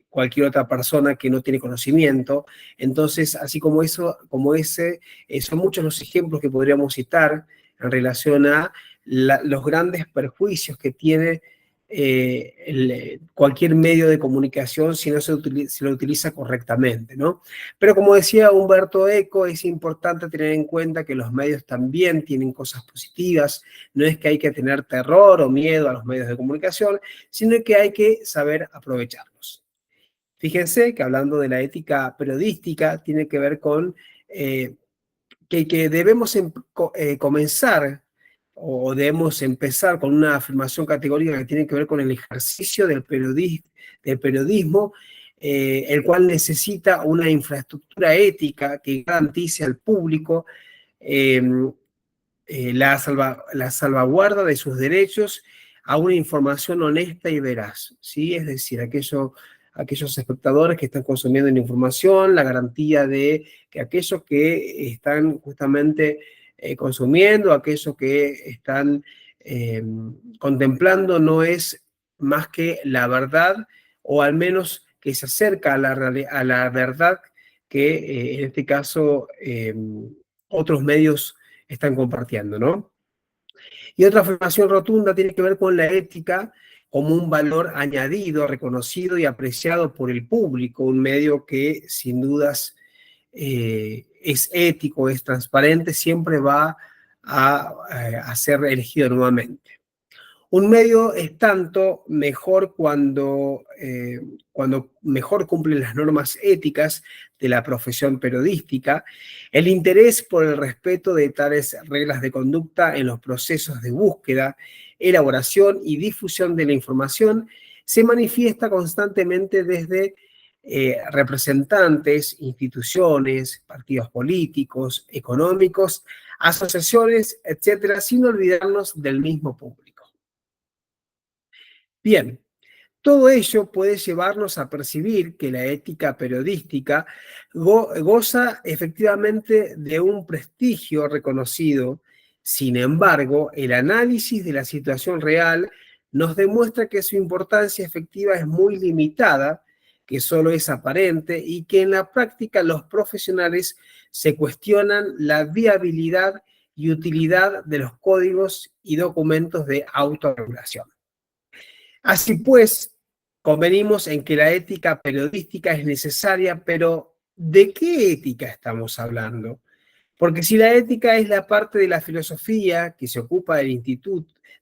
cualquier otra persona que no tiene conocimiento. Entonces, así como eso, como ese, son muchos los ejemplos que podríamos citar en relación a los grandes perjuicios que tiene cualquier medio de comunicación si no se lo utiliza correctamente, ¿no? Pero como decía Humberto Eco, es importante tener en cuenta que los medios también tienen cosas positivas. No es que hay que tener terror o miedo a los medios de comunicación, sino que hay que saber aprovecharlos. Fíjense que hablando de la ética periodística, tiene que ver con que debemos comenzar o debemos empezar con una afirmación categórica que tiene que ver con el ejercicio del periodismo, el cual necesita una infraestructura ética que garantice al público la salvaguarda de sus derechos a una información honesta y veraz, ¿sí? Es decir, aquellos espectadores que están consumiendo la información, la garantía de que aquellos que están justamente consumiendo, aquellos que están contemplando no es más que la verdad, o al menos que se acerca a la verdad que en este caso otros medios están compartiendo, ¿no? Y otra afirmación rotunda tiene que ver con la ética como un valor añadido, reconocido y apreciado por el público, un medio que sin dudas es ético, es transparente, siempre va a ser elegido nuevamente. Un medio es tanto mejor cuando mejor cumple las normas éticas de la profesión periodística. El interés por el respeto de tales reglas de conducta en los procesos de búsqueda, elaboración y difusión de la información se manifiesta constantemente desde representantes, instituciones, partidos políticos, económicos, asociaciones, etcétera, sin olvidarnos del mismo público. Bien, todo ello puede llevarnos a percibir que la ética periodística goza efectivamente de un prestigio reconocido. Sin embargo, el análisis de la situación real nos demuestra que su importancia efectiva es muy limitada, que solo es aparente y que en la práctica los profesionales se cuestionan la viabilidad y utilidad de los códigos y documentos de autorregulación. Así pues, convenimos en que la ética periodística es necesaria, pero ¿de qué ética estamos hablando? Porque si la ética es la parte de la filosofía que se ocupa del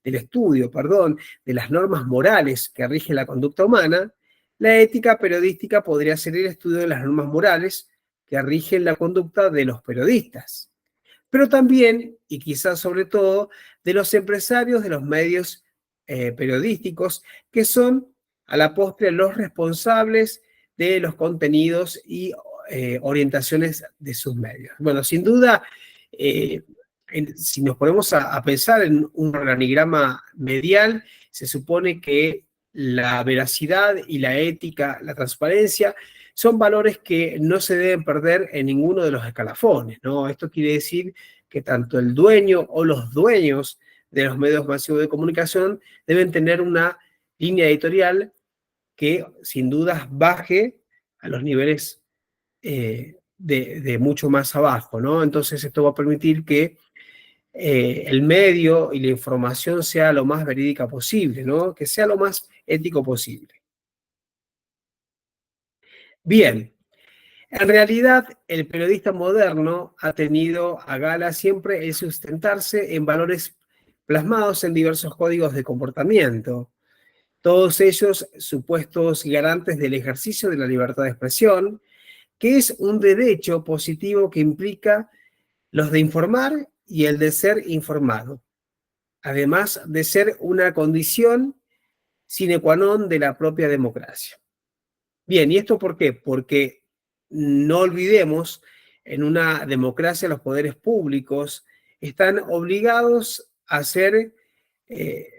estudio, de las normas morales que rigen la conducta humana, la ética periodística podría ser el estudio de las normas morales que rigen la conducta de los periodistas, pero también, y quizás sobre todo, de los empresarios de los medios periodísticos, que son a la postre los responsables de los contenidos y orientaciones de sus medios. Bueno, sin duda, si nos ponemos a pensar en un organigrama medial, se supone que la veracidad y la ética, la transparencia, son valores que no se deben perder en ninguno de los escalafones, ¿no? Esto quiere decir que tanto el dueño o los dueños de los medios masivos de comunicación deben tener una línea editorial que sin dudas baje a los niveles de mucho más abajo, ¿no? Entonces esto va a permitir que el medio y la información sea lo más verídica posible, ¿no? Que sea lo más ético posible. Bien, en realidad el periodista moderno ha tenido a gala siempre el sustentarse en valores plasmados en diversos códigos de comportamiento, todos ellos supuestos garantes del ejercicio de la libertad de expresión, que es un derecho positivo que implica los de informar y el de ser informado, además de ser una condición sine qua non de la propia democracia. Bien, ¿y esto por qué? Porque no olvidemos, en una democracia los poderes públicos están obligados a ser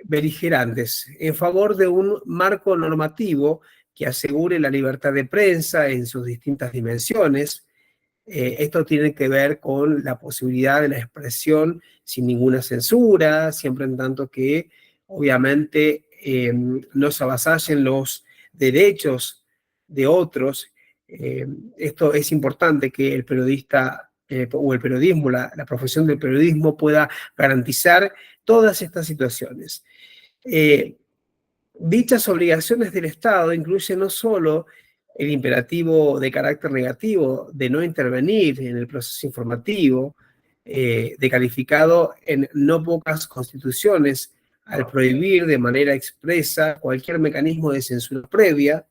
beligerantes en favor de un marco normativo que asegure la libertad de prensa en sus distintas dimensiones. Esto tiene que ver con la posibilidad de la expresión sin ninguna censura, siempre en tanto que obviamente no se avasallen los derechos de otros. Esto es importante que el periodista o el periodismo, la profesión del periodismo pueda garantizar todas estas situaciones. Dichas obligaciones del Estado incluyen no solo el imperativo de carácter negativo de no intervenir en el proceso informativo, de calificado en no pocas constituciones al prohibir de manera expresa cualquier mecanismo de censura previa,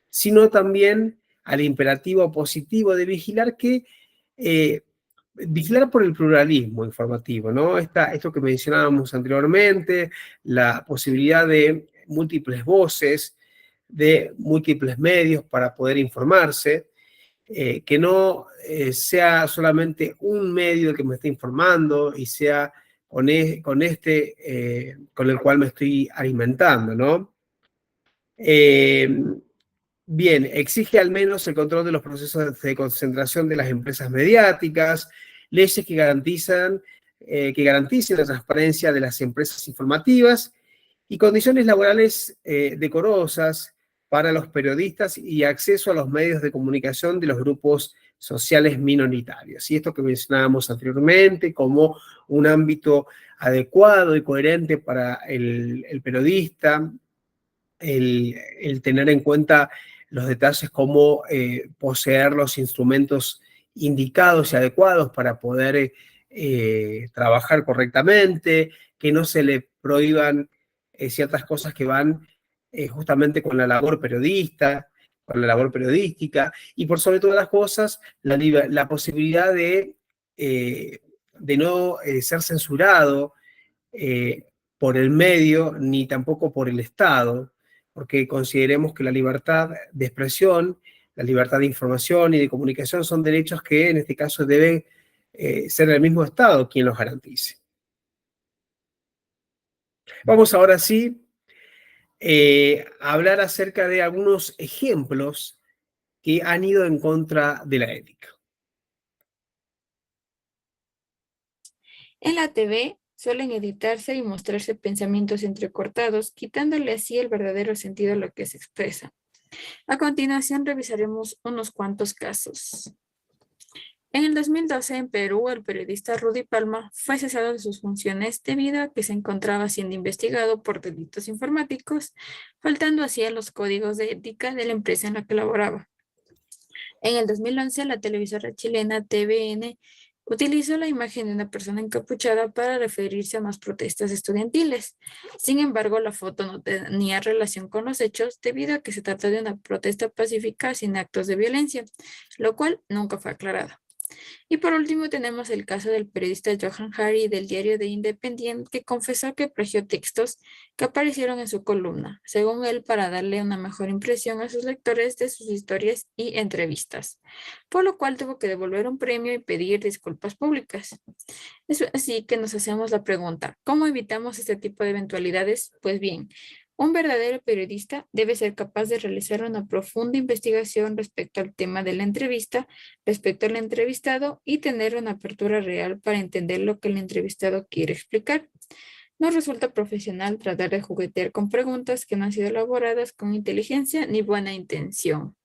sino también al imperativo positivo de vigilar por el pluralismo informativo, ¿no? Esto que mencionábamos anteriormente, la posibilidad de múltiples voces, de múltiples medios para poder informarse, que no sea solamente un medio el que me esté informando y sea con el cual me estoy alimentando, ¿no? Bien, exige al menos el control de los procesos de concentración de las empresas mediáticas, leyes que garanticen la transparencia de las empresas informativas y condiciones laborales decorosas para los periodistas y acceso a los medios de comunicación de los grupos sociales minoritarios. Y esto que mencionábamos anteriormente como un ámbito adecuado y coherente para el periodista, el tener en cuenta los detalles como poseer los instrumentos indicados y adecuados para poder trabajar correctamente, que no se le prohíban ciertas cosas que van justamente con la labor periodística, y por sobre todas las cosas, la posibilidad de no ser censurado por el medio, ni tampoco por el Estado, porque consideremos que la libertad de expresión, la libertad de información y de comunicación son derechos que en este caso deben ser el mismo Estado quien los garantice. Vamos ahora sí a hablar acerca de algunos ejemplos que han ido en contra de la ética. En la TV suelen editarse y mostrarse pensamientos entrecortados, quitándole así el verdadero sentido a lo que se expresa. A continuación revisaremos unos cuantos casos. En el 2012, en Perú, el periodista Rudy Palma fue cesado de sus funciones debido a que se encontraba siendo investigado por delitos informáticos, faltando así a los códigos de ética de la empresa en la que laboraba. En el 2011, la televisora chilena TVN utilizó la imagen de una persona encapuchada para referirse a unas protestas estudiantiles. Sin embargo, la foto no tenía relación con los hechos debido a que se trata de una protesta pacífica sin actos de violencia, lo cual nunca fue aclarado. Y por último tenemos el caso del periodista Johan Hari del diario The Independent, que confesó que plagió textos que aparecieron en su columna, según él, para darle una mejor impresión a sus lectores de sus historias y entrevistas, por lo cual tuvo que devolver un premio y pedir disculpas públicas. Es así que nos hacemos la pregunta, ¿cómo evitamos este tipo de eventualidades? Pues bien, un verdadero periodista debe ser capaz de realizar una profunda investigación respecto al tema de la entrevista, respecto al entrevistado y tener una apertura real para entender lo que el entrevistado quiere explicar. No resulta profesional tratar de juguetear con preguntas que no han sido elaboradas con inteligencia ni buena intención.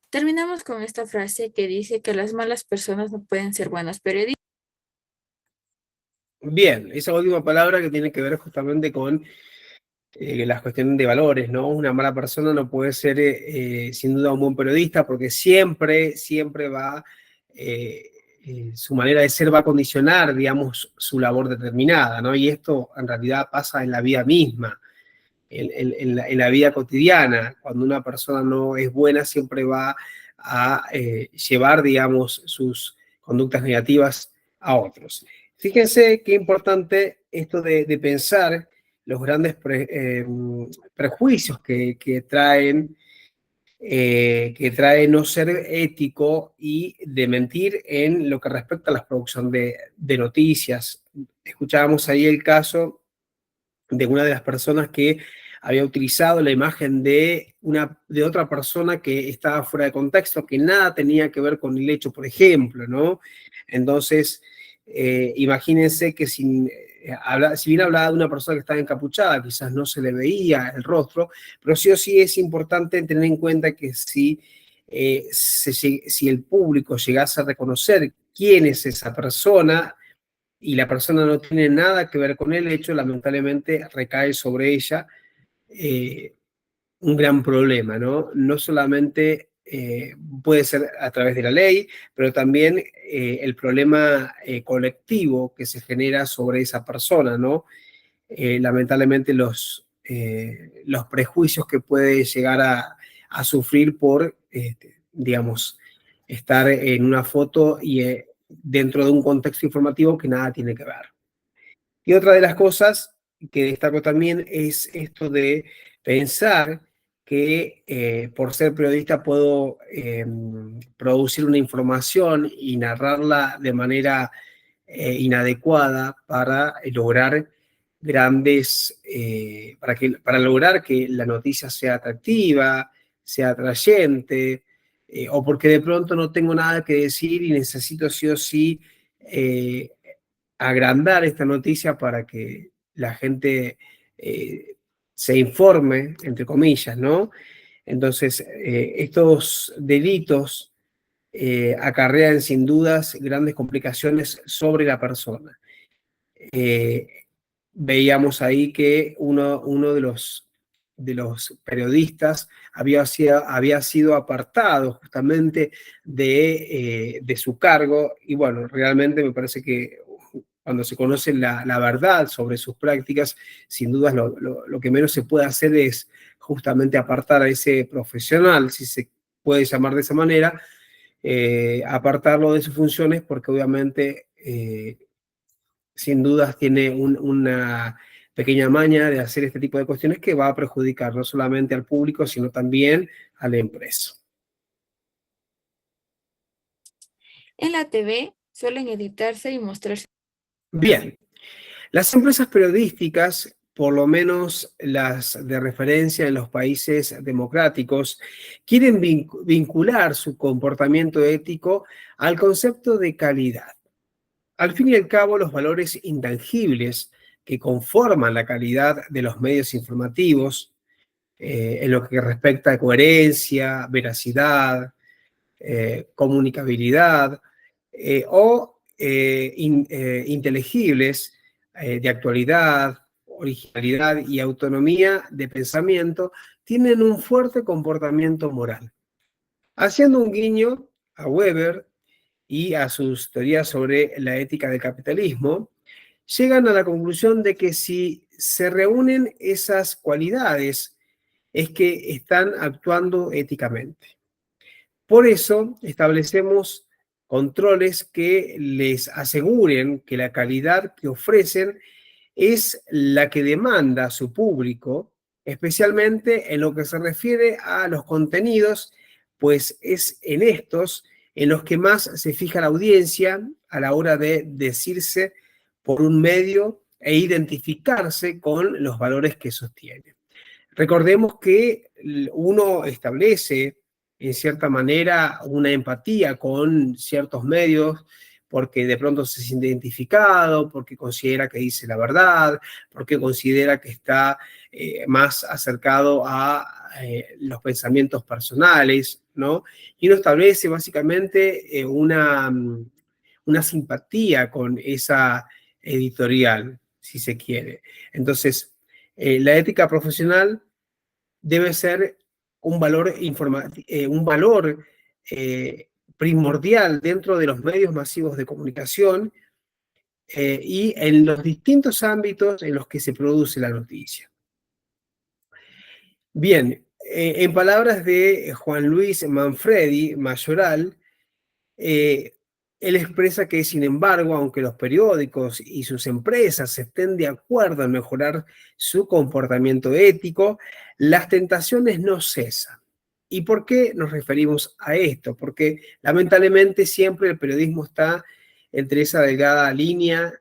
Terminamos con esta frase que dice que las malas personas no pueden ser buenos periodistas. Bien, esa última palabra que tiene que ver justamente con las cuestiones de valores, ¿no? Una mala persona no puede ser sin duda un buen periodista porque siempre va, su manera de ser va a condicionar, digamos, su labor determinada, ¿no? Y esto en realidad pasa en la vida misma, en la vida cotidiana. Cuando una persona no es buena, siempre va a llevar, digamos, sus conductas negativas a otros. Fíjense qué importante esto de pensar los grandes prejuicios que trae no ser ético y de mentir en lo que respecta a la producción de noticias. Escuchábamos ahí el caso de una de las personas que había utilizado la imagen de otra persona que estaba fuera de contexto, que nada tenía que ver con el hecho, por ejemplo, ¿no? Entonces, imagínense que si bien hablaba de una persona que estaba encapuchada, quizás no se le veía el rostro, pero sí o sí es importante tener en cuenta que si el público llegase a reconocer quién es esa persona y la persona no tiene nada que ver con el hecho, lamentablemente recae sobre ella un gran problema, ¿no? No solamente puede ser a través de la ley, pero también el problema colectivo que se genera sobre esa persona, ¿no? Lamentablemente los prejuicios que puede llegar a sufrir por, digamos, estar en una foto y dentro de un contexto informativo que nada tiene que ver. Y otra de las cosas que destaco también es esto de pensar que por ser periodista puedo producir una información y narrarla de manera inadecuada para lograr para lograr que la noticia sea atractiva, sea atrayente, o porque de pronto no tengo nada que decir y necesito sí o sí eh, agrandar esta noticia para que la gente se informe, entre comillas, ¿no? Entonces, estos delitos acarrean sin dudas grandes complicaciones sobre la persona. Eh, Veíamos ahí que uno de los periodistas había sido apartado justamente de su cargo y bueno, realmente me parece que cuando se conoce la verdad sobre sus prácticas, sin duda lo que menos se puede hacer es justamente apartar a ese profesional, si se puede llamar de esa manera, apartarlo de sus funciones porque obviamente sin dudas tiene una pequeña maña de hacer este tipo de cuestiones que va a perjudicar no solamente al público, sino también a la empresa. En la TV suelen editarse y mostrarse. Bien, las empresas periodísticas, por lo menos las de referencia en los países democráticos, quieren vincular su comportamiento ético al concepto de calidad. Al fin y al cabo, los valores intangibles que conforman la calidad de los medios informativos, en lo que respecta a coherencia, veracidad, comunicabilidad inteligibles de actualidad, originalidad y autonomía de pensamiento, tienen un fuerte comportamiento moral. Haciendo un guiño a Weber y a sus teorías sobre la ética del capitalismo, llegan a la conclusión de que si se reúnen esas cualidades es que están actuando éticamente. Por eso establecemos controles que les aseguren que la calidad que ofrecen es la que demanda su público, especialmente en lo que se refiere a los contenidos, pues es en estos en los que más se fija la audiencia a la hora de decirse por un medio e identificarse con los valores que sostiene. Recordemos que uno establece, en cierta manera, una empatía con ciertos medios porque de pronto se siente identificado, porque considera que dice la verdad, porque considera que está más acercado a los pensamientos personales, ¿no? Y uno establece básicamente una simpatía con esa editorial, si se quiere. Entonces, la ética profesional debe ser un valor primordial dentro de los medios masivos de comunicación y en los distintos ámbitos en los que se produce la noticia. Bien, en palabras de Juan Luis Manfredi, Mayoral, él expresa que, sin embargo, aunque los periódicos y sus empresas estén de acuerdo en mejorar su comportamiento ético, las tentaciones no cesan. ¿Y por qué nos referimos a esto? Porque lamentablemente siempre el periodismo está entre esa delgada línea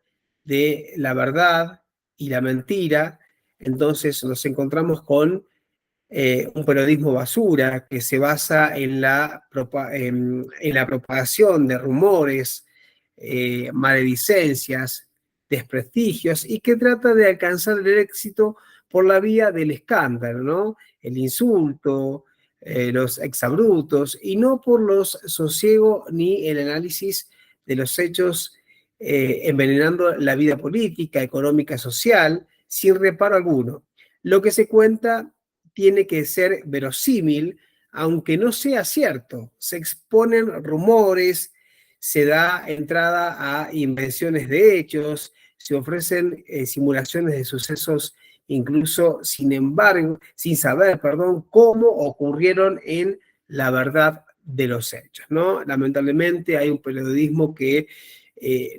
de la verdad y la mentira. Entonces nos encontramos con un periodismo basura que se basa en la propagación de rumores, maledicencias, desprestigios y que trata de alcanzar el éxito por la vía del escándalo, ¿no? El insulto, los exabruptos y no por los sosiego ni el análisis de los hechos, envenenando la vida política, económica, social, sin reparo alguno. Lo que se cuenta tiene que ser verosímil, aunque no sea cierto. Se exponen rumores, se da entrada a invenciones de hechos, se ofrecen simulaciones de sucesos, incluso sin saber, cómo ocurrieron en la verdad de los hechos, ¿no? Lamentablemente hay un periodismo que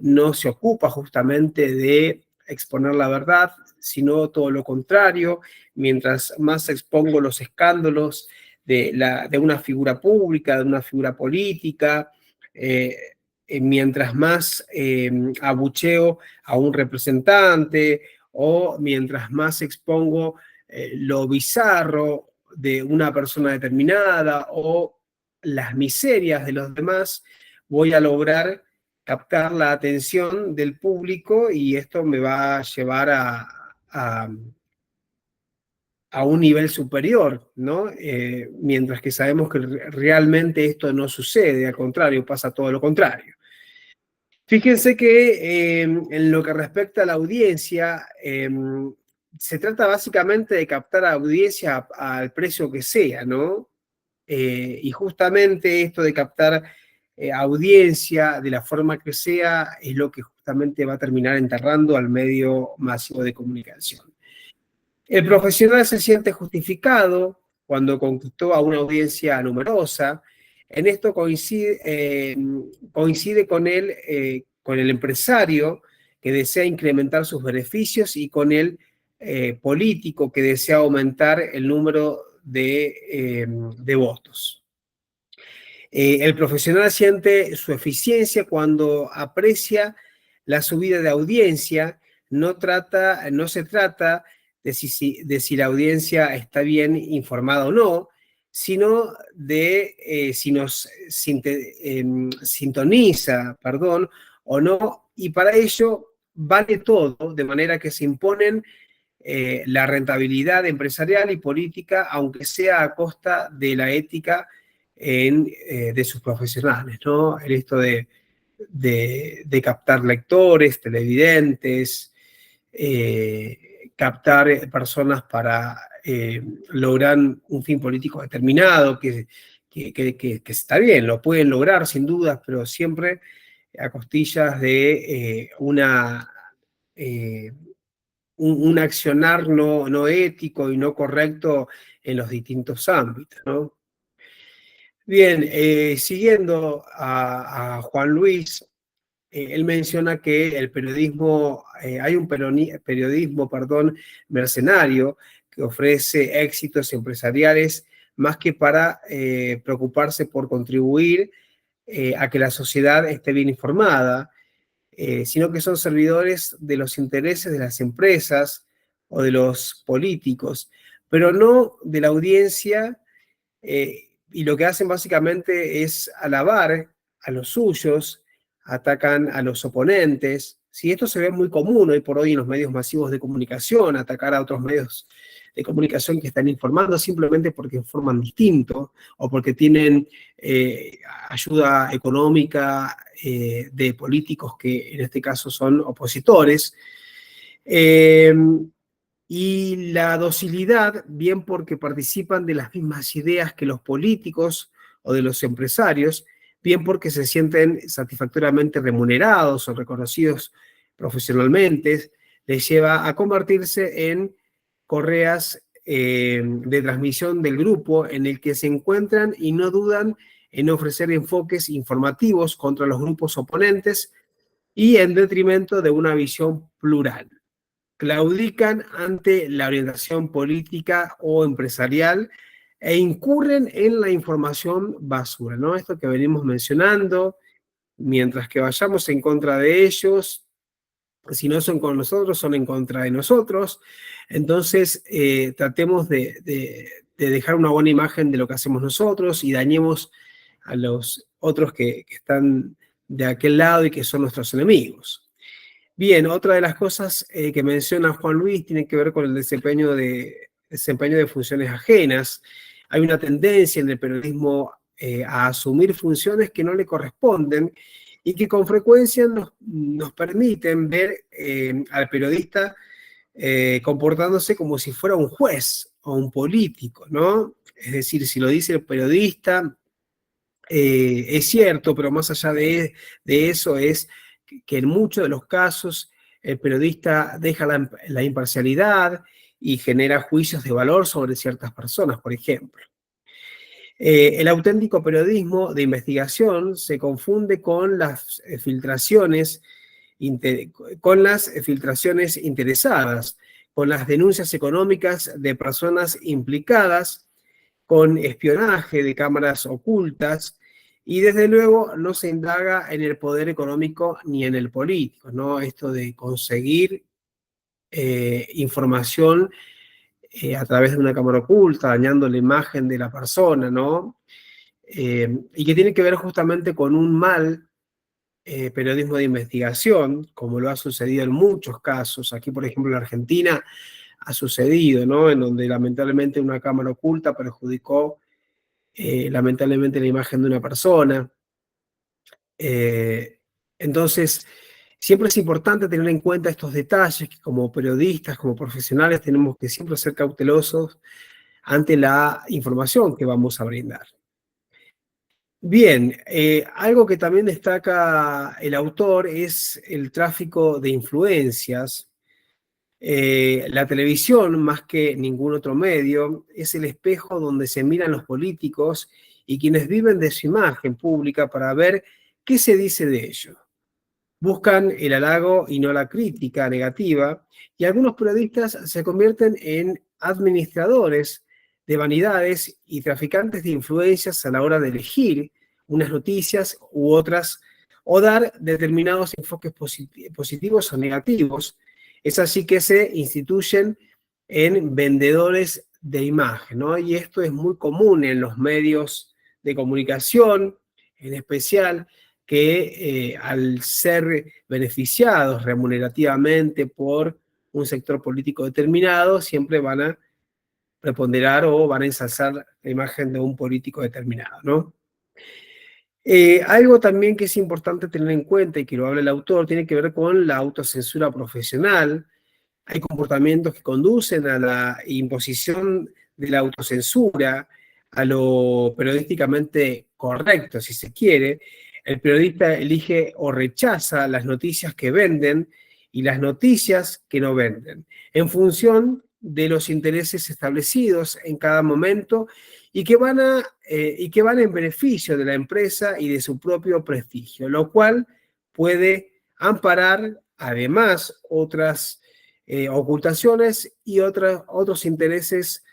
no se ocupa justamente de exponer la verdad, sino todo lo contrario. Mientras más expongo los escándalos de una figura pública, de una figura política, mientras más abucheo a un representante, o mientras más expongo lo bizarro de una persona determinada o las miserias de los demás, voy a lograr captar la atención del público, y esto me va a llevar a un nivel superior, ¿no? Mientras que sabemos que realmente esto no sucede, al contrario, pasa todo lo contrario. Fíjense que en lo que respecta a la audiencia, se trata básicamente de captar audiencia al precio que sea, ¿no? Y justamente esto de captar audiencia de la forma que sea es lo que justamente va a terminar enterrando al medio masivo de comunicación. El profesional se siente justificado cuando conquistó a una audiencia numerosa. En esto coincide con el empresario que desea incrementar sus beneficios, y con el político que desea aumentar el número de votos. El profesional siente su eficiencia cuando aprecia la subida de audiencia. No se trata de si la audiencia está bien informada o no, sino de si nos sintoniza, o no, y para ello vale todo, de manera que se imponen la rentabilidad empresarial y política, aunque sea a costa de la ética de sus profesionales, ¿no? En esto de captar lectores, televidentes, captar personas para lograr un fin político determinado, que está bien, lo pueden lograr sin dudas, pero siempre a costillas de un accionar no ético y no correcto en los distintos ámbitos, ¿no? Bien, siguiendo a Juan Luis, él menciona que el periodismo, hay un periodismo, mercenario, que ofrece éxitos empresariales más que para preocuparse por contribuir a que la sociedad esté bien informada, sino que son servidores de los intereses de las empresas o de los políticos, pero no de la audiencia, y lo que hacen básicamente es alabar a los suyos, atacan a los oponentes. Sí, esto se ve muy común hoy por hoy en los medios masivos de comunicación, atacar a otros medios de comunicación que están informando simplemente porque informan distinto, o porque tienen ayuda económica de políticos que en este caso son opositores. Y la docilidad, bien porque participan de las mismas ideas que los políticos o de los empresarios, bien porque se sienten satisfactoriamente remunerados o reconocidos profesionalmente, les lleva a convertirse en correas de transmisión del grupo en el que se encuentran, y no dudan en ofrecer enfoques informativos contra los grupos oponentes y en detrimento de una visión plural. Claudican ante la orientación política o empresarial e incurren en la información basura, ¿no? Esto que venimos mencionando, mientras que vayamos en contra de ellos, si no son con nosotros, son en contra de nosotros. Entonces, tratemos de dejar una buena imagen de lo que hacemos nosotros y dañemos a los otros que están de aquel lado y que son nuestros enemigos. Bien, otra de las cosas que menciona Juan Luis tiene que ver con el desempeño de funciones ajenas. Hay una tendencia en el periodismo a asumir funciones que no le corresponden, y que con frecuencia nos permiten ver al periodista comportándose como si fuera un juez o un político, ¿no? Es decir, si lo dice el periodista, es cierto, pero más allá de eso es que en muchos de los casos el periodista deja la imparcialidad y genera juicios de valor sobre ciertas personas, por ejemplo. El auténtico periodismo de investigación se confunde con las filtraciones interesadas, con las denuncias económicas de personas implicadas, con espionaje de cámaras ocultas, y desde luego no se indaga en el poder económico ni en el político, ¿no? Esto de conseguir información a través de una cámara oculta, dañando la imagen de la persona, ¿no? Y que tiene que ver justamente con un mal periodismo de investigación, como lo ha sucedido en muchos casos. Aquí, por ejemplo, en Argentina ha sucedido, ¿no? En donde lamentablemente una cámara oculta perjudicó lamentablemente la imagen de una persona. Entonces, siempre es importante tener en cuenta estos detalles que como periodistas, como profesionales, tenemos que siempre ser cautelosos ante la información que vamos a brindar. Bien, algo que también destaca el autor es el tráfico de influencias. La televisión, más que ningún otro medio, es el espejo donde se miran los políticos y quienes viven de su imagen pública para ver qué se dice de ellos. Buscan el halago y no la crítica negativa, y algunos periodistas se convierten en administradores de vanidades y traficantes de influencias a la hora de elegir unas noticias u otras, o dar determinados enfoques positivos o negativos. Es así que se instituyen en vendedores de imagen, ¿no? Y esto es muy común en los medios de comunicación, en especial, que al ser beneficiados remunerativamente por un sector político determinado, siempre van a preponderar o van a ensalzar la imagen de un político determinado, ¿no? Algo también que es importante tener en cuenta y que lo habla el autor, tiene que ver con la autocensura profesional. Hay comportamientos que conducen a la imposición de la autocensura, a lo periodísticamente correcto, si se quiere. El periodista elige o rechaza las noticias que venden y las noticias que no venden, en función de los intereses establecidos en cada momento y que van en beneficio de la empresa y de su propio prestigio, lo cual puede amparar además otras ocultaciones y otros intereses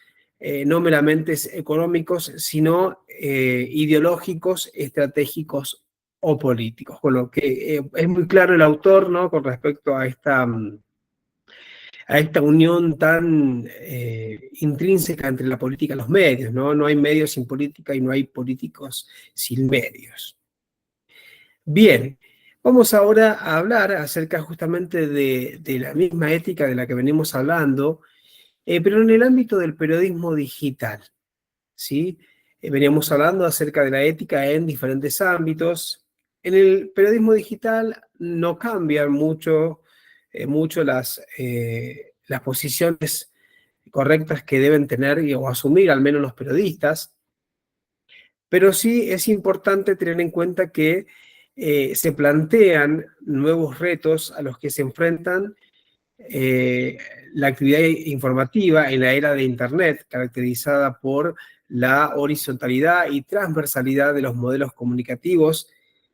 no meramente económicos, sino ideológicos, estratégicos o políticos. Con lo que es muy claro el autor, ¿no? Con respecto a esta unión tan intrínseca entre la política y los medios, ¿no? No hay medios sin política y no hay políticos sin medios. Bien, vamos ahora a hablar acerca justamente de la misma ética de la que venimos hablando, pero en el ámbito del periodismo digital, ¿sí? Veníamos hablando acerca de la ética en diferentes ámbitos. En el periodismo digital no cambian mucho las posiciones correctas que deben tener o asumir al menos los periodistas, pero sí es importante tener en cuenta que se plantean nuevos retos a los que se enfrentan la actividad informativa en la era de Internet, caracterizada por la horizontalidad y transversalidad de los modelos comunicativos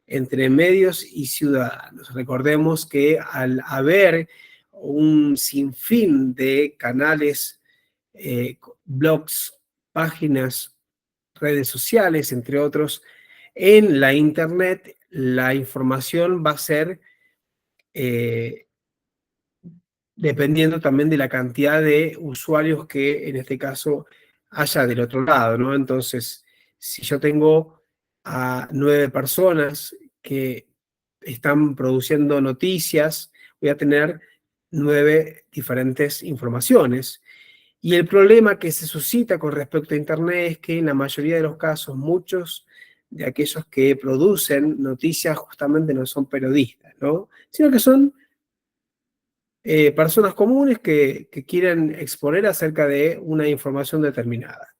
entre medios y ciudadanos. Recordemos que al haber un sinfín de canales, blogs, páginas, redes sociales, entre otros, en la Internet, la información va a ser dependiendo también de la cantidad de usuarios que en este caso haya del otro lado, ¿no? Entonces, si yo tengo a 9 personas que están produciendo noticias, voy a tener 9 diferentes informaciones. Y el problema que se suscita con respecto a Internet es que en la mayoría de los casos muchos de aquellos que producen noticias justamente no son periodistas, ¿no? Sino que son personas comunes que quieren exponer acerca de una información determinada.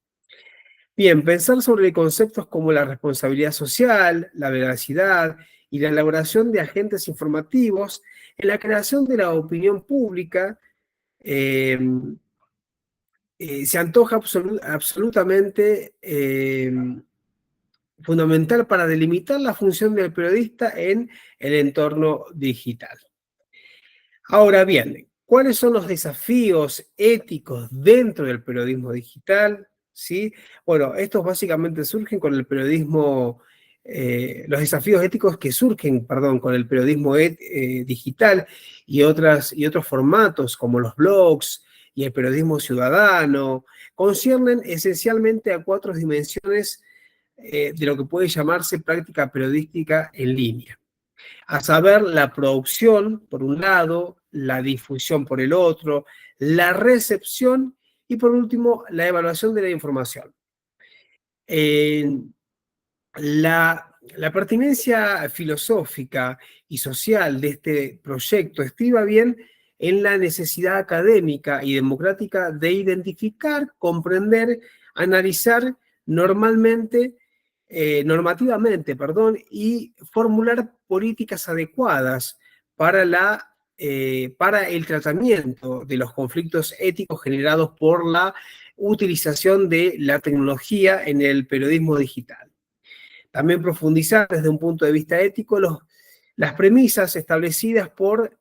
Bien, pensar sobre conceptos como la responsabilidad social, la veracidad y la elaboración de agentes informativos en la creación de la opinión pública se antoja absolutamente fundamental para delimitar la función del periodista en el entorno digital. Ahora bien, ¿cuáles son los desafíos éticos dentro del periodismo digital? ¿Sí? Bueno, estos básicamente surgen con el periodismo, los desafíos éticos que surgen, perdón, con el periodismo digital y otros formatos como los blogs y el periodismo ciudadano, conciernen esencialmente a 4 dimensiones de lo que puede llamarse práctica periodística en línea, a saber, la producción, por un lado, la difusión por el otro, la recepción y, por último, la evaluación de la información. La pertinencia filosófica y social de este proyecto estriba bien en la necesidad académica y democrática de identificar, comprender, analizar normativamente, y formular políticas adecuadas para el tratamiento de los conflictos éticos generados por la utilización de la tecnología en el periodismo digital. También profundizar desde un punto de vista ético las premisas establecidas por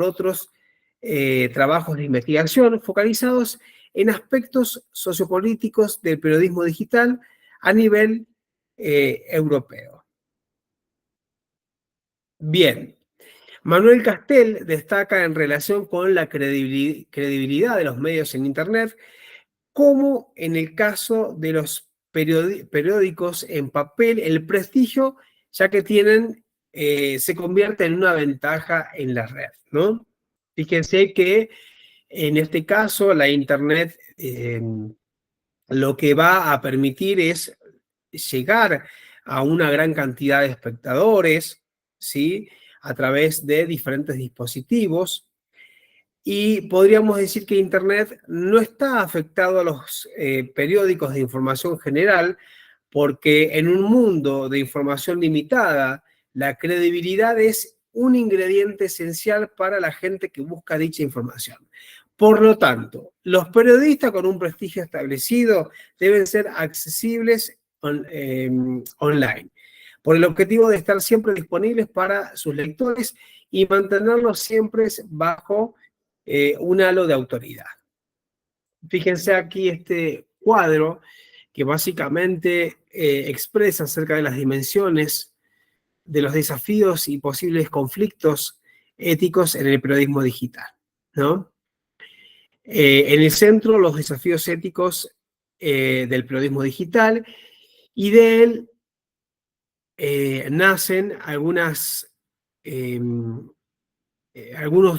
otros trabajos de investigación focalizados en aspectos sociopolíticos del periodismo digital a nivel europeo. Bien, Manuel Castel destaca en relación con la credibilidad de los medios en Internet, como en el caso de los periódicos en papel, el prestigio, ya que se convierte en una ventaja en la red, ¿no? Fíjense que en este caso la Internet lo que va a permitir es llegar a una gran cantidad de espectadores, ¿sí? A través de diferentes dispositivos. Y podríamos decir que Internet no está afectado a los periódicos de información general, porque en un mundo de información limitada, la credibilidad es un ingrediente esencial para la gente que busca dicha información. Por lo tanto, los periodistas con un prestigio establecido deben ser accesibles online, por el objetivo de estar siempre disponibles para sus lectores y mantenerlos siempre bajo un halo de autoridad. Fíjense aquí este cuadro que básicamente expresa acerca de las dimensiones de los desafíos y posibles conflictos éticos en el periodismo digital, ¿no? En el centro, los desafíos éticos del periodismo digital, y de él nacen algunos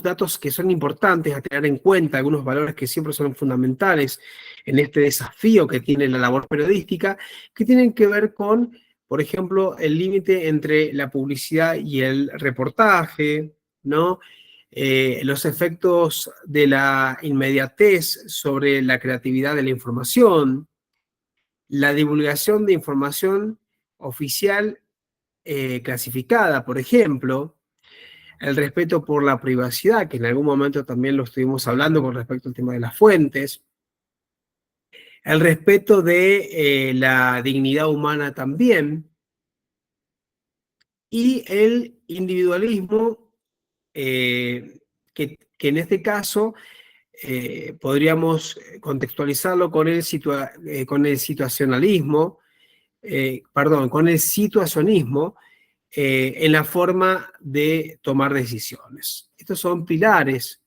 datos que son importantes a tener en cuenta, algunos valores que siempre son fundamentales en este desafío que tiene la labor periodística, que tienen que ver con, por ejemplo, el límite entre la publicidad y el reportaje, ¿no? Los efectos de la inmediatez sobre la creatividad de la información, la divulgación de información oficial clasificada, por ejemplo, el respeto por la privacidad, que en algún momento también lo estuvimos hablando con respecto al tema de las fuentes, el respeto de la dignidad humana también, y el individualismo, que en este caso podríamos contextualizarlo con el situacionalismo, con el situacionismo, en la forma de tomar decisiones. Estos son pilares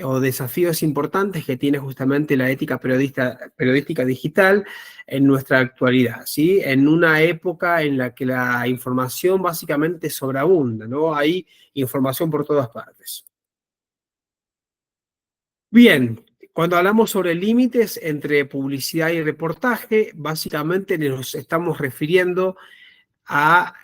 o desafíos importantes que tiene justamente la ética periodística digital en nuestra actualidad, ¿sí? En una época en la que la información básicamente sobreabunda, ¿no? Hay información por todas partes. Bien, Cuando hablamos sobre límites entre publicidad y reportaje, básicamente nos estamos refiriendo a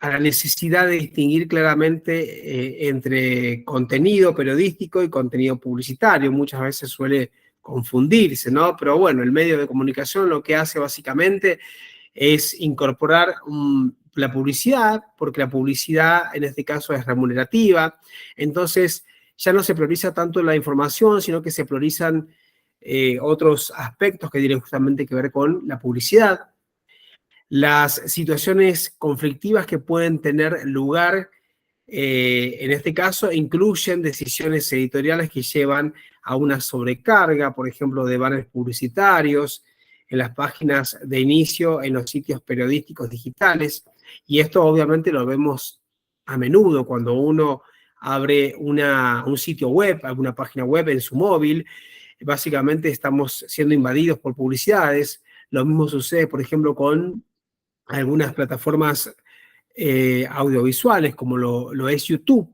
la necesidad de distinguir claramente entre contenido periodístico y contenido publicitario. Muchas veces suele confundirse, ¿no? Pero bueno, el medio de comunicación lo que hace básicamente es incorporar la publicidad, porque la publicidad en este caso es remunerativa. Entonces ya no se prioriza tanto la información, sino que se priorizan otros aspectos que tienen justamente que ver con la publicidad. Las situaciones conflictivas que pueden tener lugar en este caso incluyen decisiones editoriales que llevan a una sobrecarga, por ejemplo, de banners publicitarios en las páginas de inicio en los sitios periodísticos digitales. Y esto obviamente lo vemos a menudo cuando uno abre un sitio web, alguna página web en su móvil. Básicamente estamos siendo invadidos por publicidades. Lo mismo sucede, por ejemplo, con algunas plataformas audiovisuales, como lo es YouTube,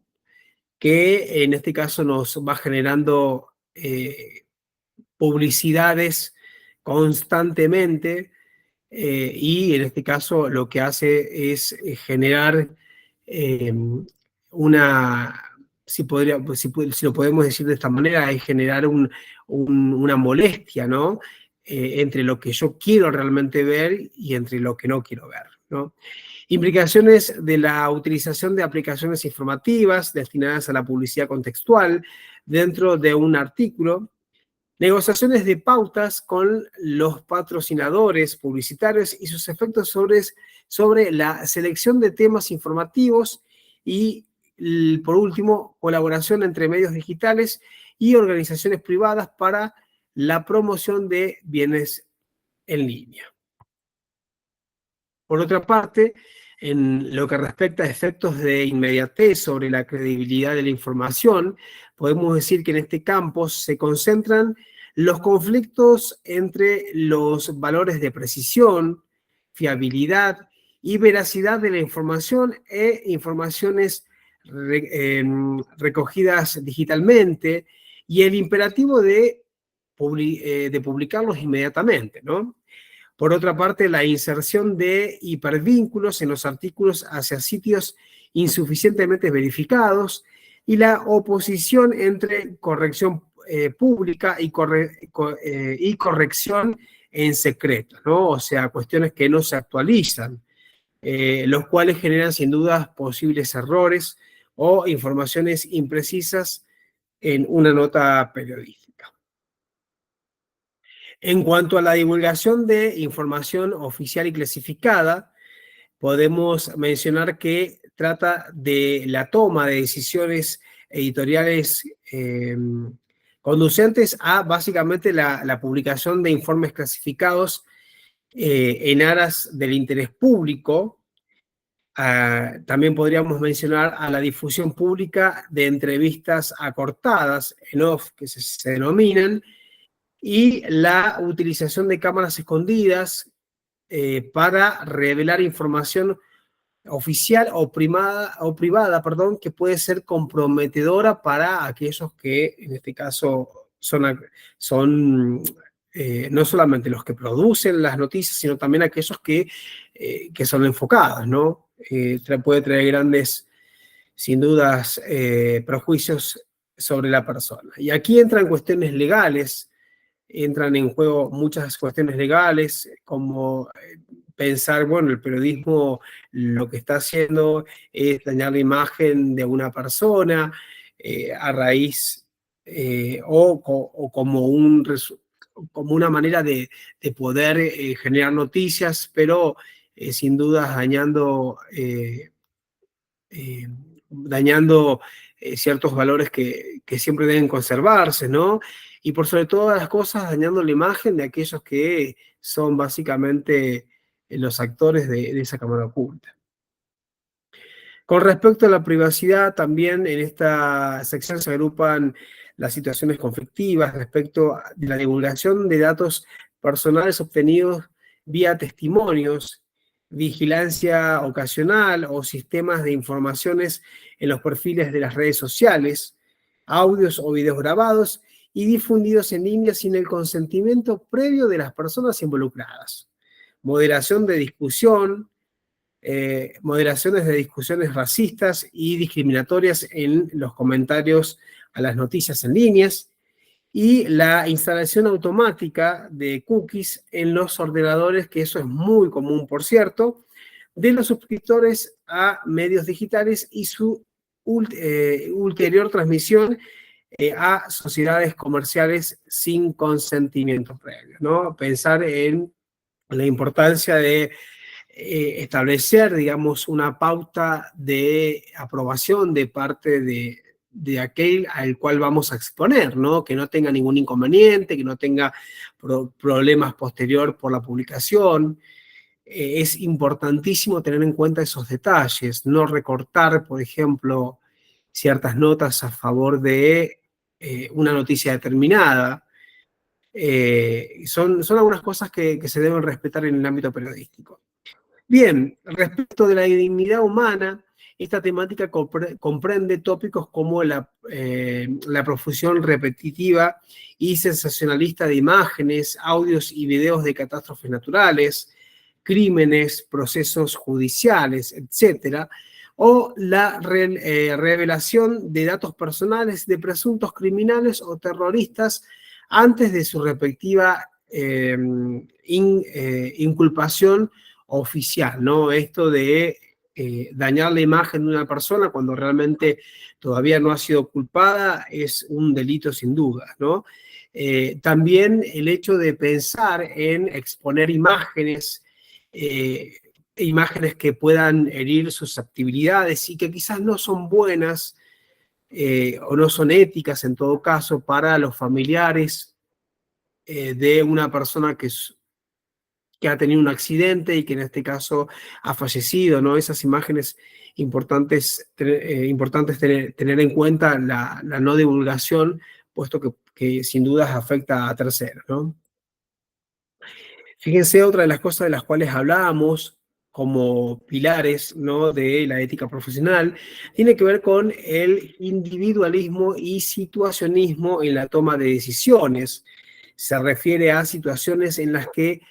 que en este caso nos va generando publicidades constantemente y en este caso lo que hace es generar una, si lo podemos decir de esta manera, es generar una molestia, ¿no? Entre lo que yo quiero realmente ver y entre lo que no quiero ver, ¿no? Implicaciones de la utilización de aplicaciones informativas destinadas a la publicidad contextual dentro de un artículo. Negociaciones de pautas con los patrocinadores publicitarios y sus efectos sobre la selección de temas informativos y, por último, colaboración entre medios digitales y organizaciones privadas para la promoción de bienes en línea. Por otra parte, en lo que respecta a efectos de inmediatez sobre la credibilidad de la información, podemos decir que en este campo se concentran los conflictos entre los valores de precisión, fiabilidad y veracidad de la información e informaciones recogidas digitalmente y el imperativo de publicarlos inmediatamente, ¿no? Por otra parte, la inserción de hipervínculos en los artículos hacia sitios insuficientemente verificados y la oposición entre corrección pública y corrección en secreto, ¿no? O sea, cuestiones que no se actualizan, los cuales generan sin duda posibles errores o informaciones imprecisas en una nota periodística. En cuanto a la divulgación de información oficial y clasificada, podemos mencionar que trata de la toma de decisiones editoriales conducentes a básicamente la publicación de informes clasificados en aras del interés público. También podríamos mencionar a la difusión pública de entrevistas acortadas, en off, que se denominan, y la utilización de cámaras escondidas para revelar información oficial o privada, que puede ser comprometedora para aquellos que en este caso son no solamente los que producen las noticias, sino también aquellos que son enfocadas, ¿no? Puede traer grandes, sin dudas, prejuicios sobre la persona. Y aquí entran cuestiones legales, entran en juego muchas cuestiones legales, como pensar, bueno, el periodismo lo que está haciendo es dañar la imagen de una persona a raíz o como una manera de poder generar noticias, pero sin duda dañando ciertos valores que siempre deben conservarse, ¿no? Y por sobre todas las cosas, dañando la imagen de aquellos que son básicamente los actores de esa cámara oculta. Con respecto a la privacidad, también en esta sección se agrupan las situaciones conflictivas respecto de la divulgación de datos personales obtenidos vía testimonios, vigilancia ocasional o sistemas de informaciones en los perfiles de las redes sociales, audios o videos grabados y difundidos en línea sin el consentimiento previo de las personas involucradas. Moderación de discusión, moderaciones de discusiones racistas y discriminatorias en los comentarios a las noticias en líneas, y la instalación automática de cookies en los ordenadores, que eso es muy común, por cierto, de los suscriptores a medios digitales y su ulterior transmisión a sociedades comerciales sin consentimiento previo, ¿no? Pensar en la importancia de establecer, digamos, una pauta de aprobación de parte de aquel al cual vamos a exponer, ¿no? Que no tenga ningún inconveniente, que no tenga problemas posterior por la publicación. Es importantísimo tener en cuenta esos detalles, no recortar, por ejemplo, ciertas notas a favor de una noticia determinada. Son algunas cosas que se deben respetar en el ámbito periodístico. Bien, respecto de la dignidad humana, esta temática comprende tópicos como la profusión repetitiva y sensacionalista de imágenes, audios y videos de catástrofes naturales, crímenes, procesos judiciales, etc., o la revelación de datos personales de presuntos criminales o terroristas antes de su respectiva inculpación oficial, ¿no? Esto de dañar la imagen de una persona cuando realmente todavía no ha sido culpada es un delito sin duda, ¿no? También el hecho de pensar en exponer imágenes que puedan herir susceptibilidades y que quizás no son buenas o no son éticas en todo caso para los familiares de una persona que ha tenido un accidente y que en este caso ha fallecido, ¿no? Esas imágenes importantes tener en cuenta la no divulgación, puesto que sin dudas afecta a terceros, ¿no? Fíjense, otra de las cosas de las cuales hablábamos como pilares, ¿no?, de la ética profesional, tiene que ver con el individualismo y situacionismo en la toma de decisiones. Se refiere a situaciones en las que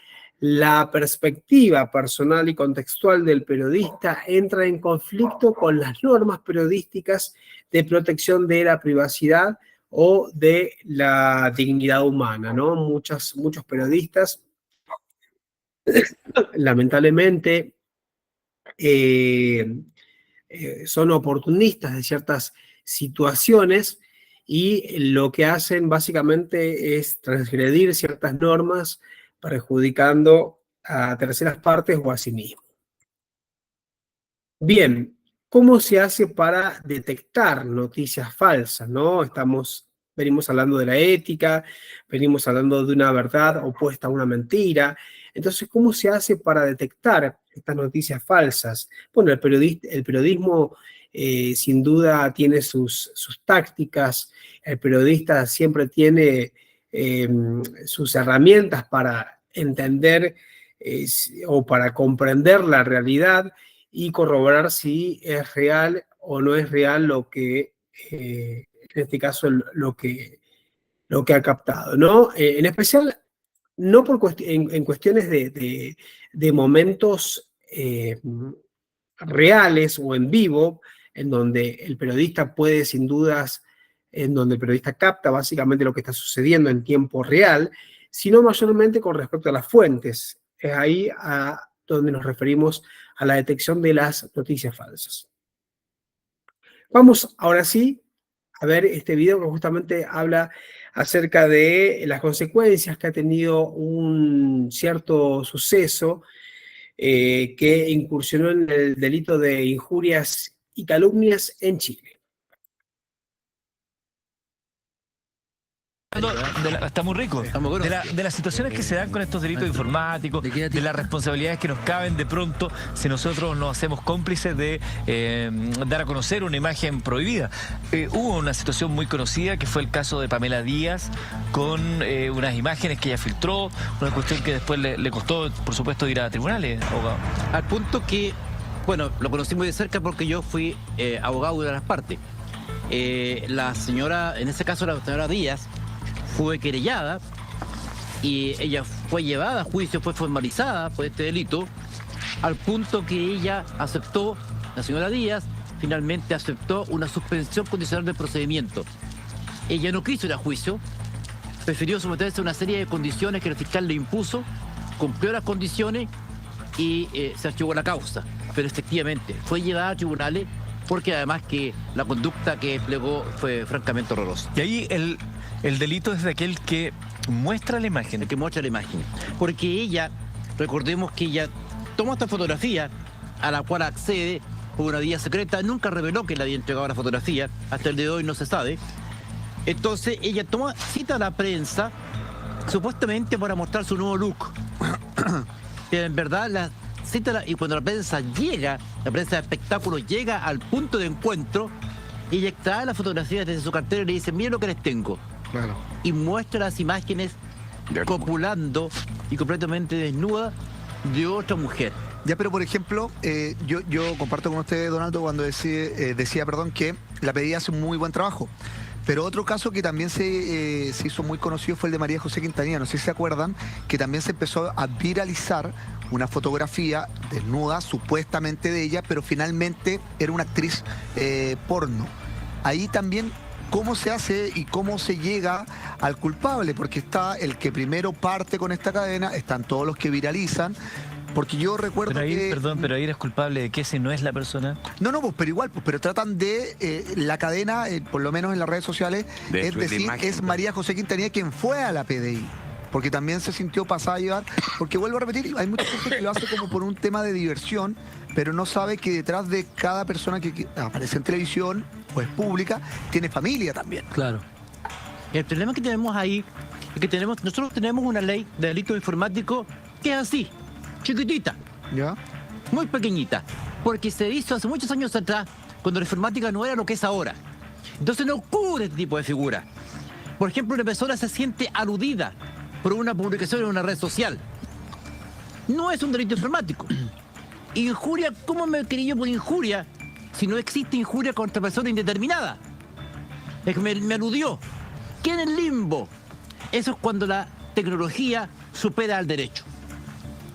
la perspectiva personal y contextual del periodista entra en conflicto con las normas periodísticas de protección de la privacidad o de la dignidad humana, ¿no? Muchos periodistas, lamentablemente, son oportunistas de ciertas situaciones y lo que hacen básicamente es transgredir ciertas normas perjudicando a terceras partes o a sí mismo. Bien, ¿cómo se hace para detectar noticias falsas, no? Venimos hablando de la ética, venimos hablando de una verdad opuesta a una mentira. Entonces, ¿cómo se hace para detectar estas noticias falsas? Bueno, el periodismo sin duda tiene sus tácticas, el periodista siempre tiene sus herramientas para entender o para comprender la realidad y corroborar si es real o no es real lo que, en este caso, lo que ha captado, ¿no? En especial, no en cuestiones de momentos reales o en vivo, en donde el periodista puede, sin dudas, en donde el periodista capta básicamente lo que está sucediendo en tiempo real, sino mayormente con respecto a las fuentes. Es ahí a donde nos referimos a la detección de las noticias falsas. Vamos ahora sí a ver este video que justamente habla acerca de las consecuencias que ha tenido un cierto suceso que incursionó en el delito de injurias y calumnias en Chile. Está muy rico. De las situaciones que se dan con estos delitos informáticos, de las responsabilidades que nos caben de pronto si nosotros nos hacemos cómplices de dar a conocer una imagen prohibida. Hubo una situación muy conocida que fue el caso de Pamela Díaz con unas imágenes que ella filtró, una cuestión que después le costó, por supuesto, ir a tribunales, abogado. Al punto que, bueno, lo conocí muy de cerca porque yo fui abogado de las partes. La señora, en este caso la señora Díaz, fue querellada y ella fue llevada a juicio, fue formalizada por este delito, al punto que ella aceptó, la señora Díaz, finalmente aceptó una suspensión condicional del procedimiento. Ella no quiso ir a juicio, prefirió someterse a una serie de condiciones que el fiscal le impuso, cumplió las condiciones y se archivó la causa. Pero efectivamente fue llevada a tribunales porque además que la conducta que desplegó fue francamente horrorosa. Y ahí el delito es de aquel que muestra la imagen. El que muestra la imagen. Porque ella, recordemos que ella toma esta fotografía a la cual accede por una vía secreta, nunca reveló que le había entregado la fotografía, hasta el día de hoy no se sabe. Entonces ella cita a la prensa supuestamente para mostrar su nuevo look. Pero en verdad y cuando la prensa de espectáculos llega al punto de encuentro, ella extrae la fotografía desde su cartera y le dice, mira lo que les tengo. Claro. Y muestra las imágenes copulando y completamente desnuda de otra mujer. Ya, pero por ejemplo, yo comparto con usted, Donaldo, cuando decía que la PDI hace un muy buen trabajo. Pero otro caso que también se hizo muy conocido fue el de María José Quintanilla. No sé si se acuerdan que también se empezó a viralizar una fotografía desnuda, supuestamente de ella, pero finalmente era una actriz porno. Ahí también, ¿cómo se hace y cómo se llega al culpable? Porque está el que primero parte con esta cadena, están todos los que viralizan. Porque yo recuerdo pero ahí, que... Perdón, pero ahí eres culpable de que si no es la persona. No, pues, pero igual, pero tratan de la cadena, por lo menos en las redes sociales, es decir, es María José Quintanilla quien fue a la PDI. Porque también se sintió pasada a llevar. Porque vuelvo a repetir, hay mucha gente que lo hace como por un tema de diversión, pero no sabe que detrás de cada persona que aparece en televisión o es pública, tiene familia también. Claro. El problema que tenemos ahí es que nosotros tenemos una ley de delito informático que es así, chiquitita, ¿Ya? muy pequeñita, porque se hizo hace muchos años atrás, cuando la informática no era lo que es ahora. Entonces no ocurre este tipo de figura. Por ejemplo, una persona se siente aludida por una publicación en una red social. No es un delito informático. Injuria, ¿cómo me quería yo por injuria si no existe injuria contra persona indeterminada? Es que me aludió. ¿Qué en el limbo? Eso es cuando la tecnología supera al derecho.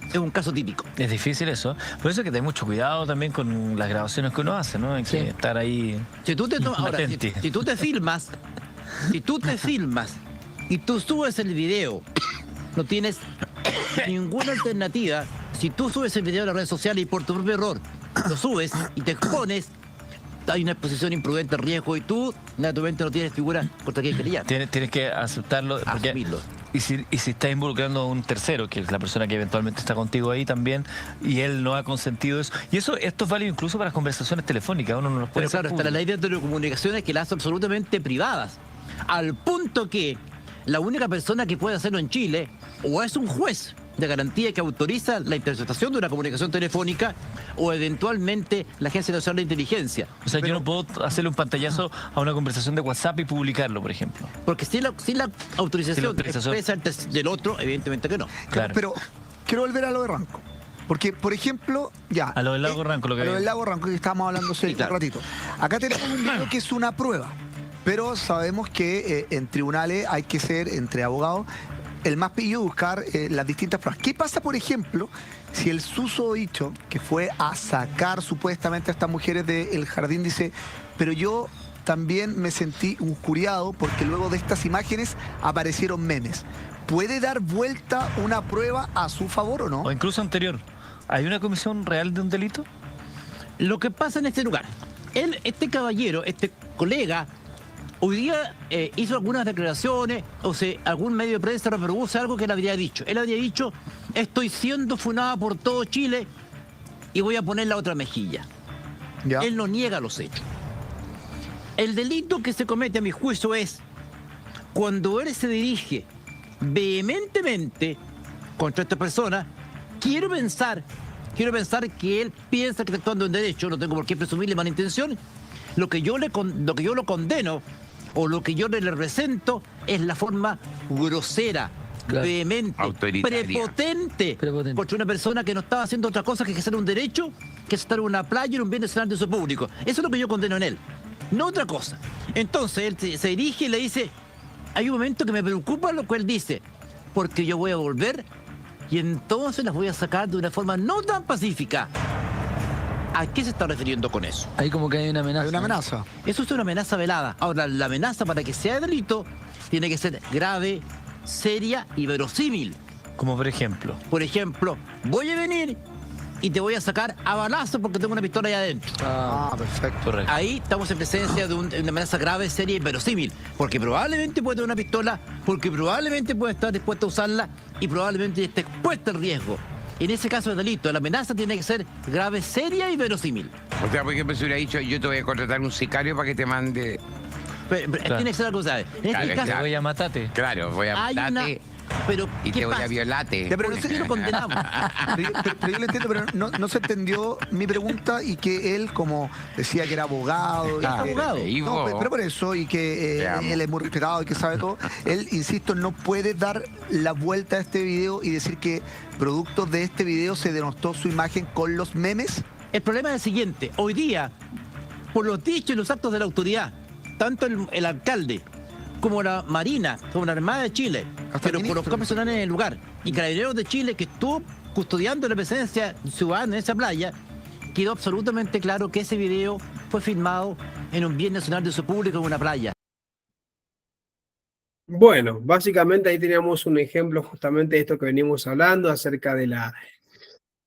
Es un caso típico. Es difícil eso. Por eso hay que tener mucho cuidado también con las grabaciones que uno hace, ¿no? Hay que estar ahí. Si tú te filmas y tú subes el video, no tienes ninguna alternativa. Si tú subes el video a las redes sociales y por tu propio error lo subes y te expones, hay una exposición imprudente al riesgo y tú naturalmente no tienes figura contra quien querías. Tienes que aceptarlo. Asumirlo. Y si estás involucrando a un tercero, que es la persona que eventualmente está contigo ahí también, y él no ha consentido eso. Y esto es válido incluso para las conversaciones telefónicas. Uno no los puede. Pero claro, está la ley de telecomunicaciones que las hace absolutamente privadas. Al punto que la única persona que puede hacerlo en Chile o es un juez de garantía que autoriza la interceptación de una comunicación telefónica o eventualmente la Agencia Nacional de Inteligencia. O sea, yo no puedo hacerle un pantallazo a una conversación de WhatsApp y publicarlo, por ejemplo. Porque si la autorización expresa del otro, evidentemente que no. Claro. Pero quiero volver a lo de Ranco. Porque, por ejemplo, ya... A lo del lago Ranco, lo que... A lo del lago Ranco, que estábamos hablando hace un ratito. Acá tenemos un video que es una prueba. Pero sabemos que en tribunales hay que ser, entre abogados, el más pillo buscar las distintas pruebas. ¿Qué pasa, por ejemplo, si el susodicho, que fue a sacar supuestamente a estas mujeres del jardín, dice, pero yo también me sentí injuriado porque luego de estas imágenes aparecieron memes? ¿Puede dar vuelta una prueba a su favor o no? O incluso anterior. ¿Hay una comisión real de un delito? Lo que pasa en este lugar, este caballero, este colega, hoy día hizo algunas declaraciones, algún medio de prensa reproduce algo que él habría dicho. Él habría dicho, estoy siendo funado por todo Chile y voy a poner la otra mejilla. ¿Ya? Él no niega los hechos. El delito que se comete, a mi juicio, es cuando él se dirige vehementemente contra esta persona. Quiero pensar que él piensa que está actuando en derecho, no tengo por qué presumirle mala intención. Lo que yo lo condeno o lo que yo le resento es la forma grosera, vehemente, prepotente contra una persona que no estaba haciendo otra cosa que hacer un derecho, que es estar en una playa en un bien nacional de uso público. Eso es lo que yo condeno en él, no otra cosa. Entonces él se dirige y le dice, hay un momento que me preocupa lo que él dice, porque yo voy a volver y entonces las voy a sacar de una forma no tan pacífica. ¿A qué se está refiriendo con eso? Ahí como que hay una amenaza. Hay una amenaza. Eso es una amenaza velada. Ahora, la amenaza para que sea delito tiene que ser grave, seria y verosímil. Como por ejemplo. Por ejemplo, voy a venir y te voy a sacar a balazo porque tengo una pistola ahí adentro. Ah, perfecto. Correcto. Ahí estamos en presencia de una amenaza grave, seria y verosímil. Porque probablemente puede tener una pistola, porque probablemente puede estar dispuesto a usarla y probablemente esté expuesto al riesgo. En ese caso de delito, la amenaza tiene que ser grave, seria y verosímil. O sea, por ejemplo, si hubiera dicho, yo te voy a contratar un sicario para que te mande... Pero tiene que ser algo grave. En Claro, este caso, Te voy a matarte. Claro, voy a hay una... matarte Pero, y ¿qué te voy pasa? a violarte. Ya, pero Por eso que lo condenamos. Pero yo lo entiendo, pero no se entendió mi pregunta y que él, como decía que era abogado. y Ah, que- abogado. Y No, vos, pero por eso, y que Te amo. él es muy respetado y que sabe todo, él, insisto, no puede dar la vuelta a este video y decir que producto de este video se denostó su imagen con los memes. El problema es el siguiente. Hoy día, por los dichos y los actos de la autoridad, tanto el alcalde como la Marina, como la Armada de Chile, Hasta pero el por los ministro. cuerpos personales en el lugar, y Carabineros de Chile, que estuvo custodiando la presencia ciudadana en esa playa, quedó absolutamente claro que ese video fue filmado en un bien nacional de uso público en una playa. Bueno, básicamente ahí teníamos un ejemplo justamente de esto que venimos hablando acerca de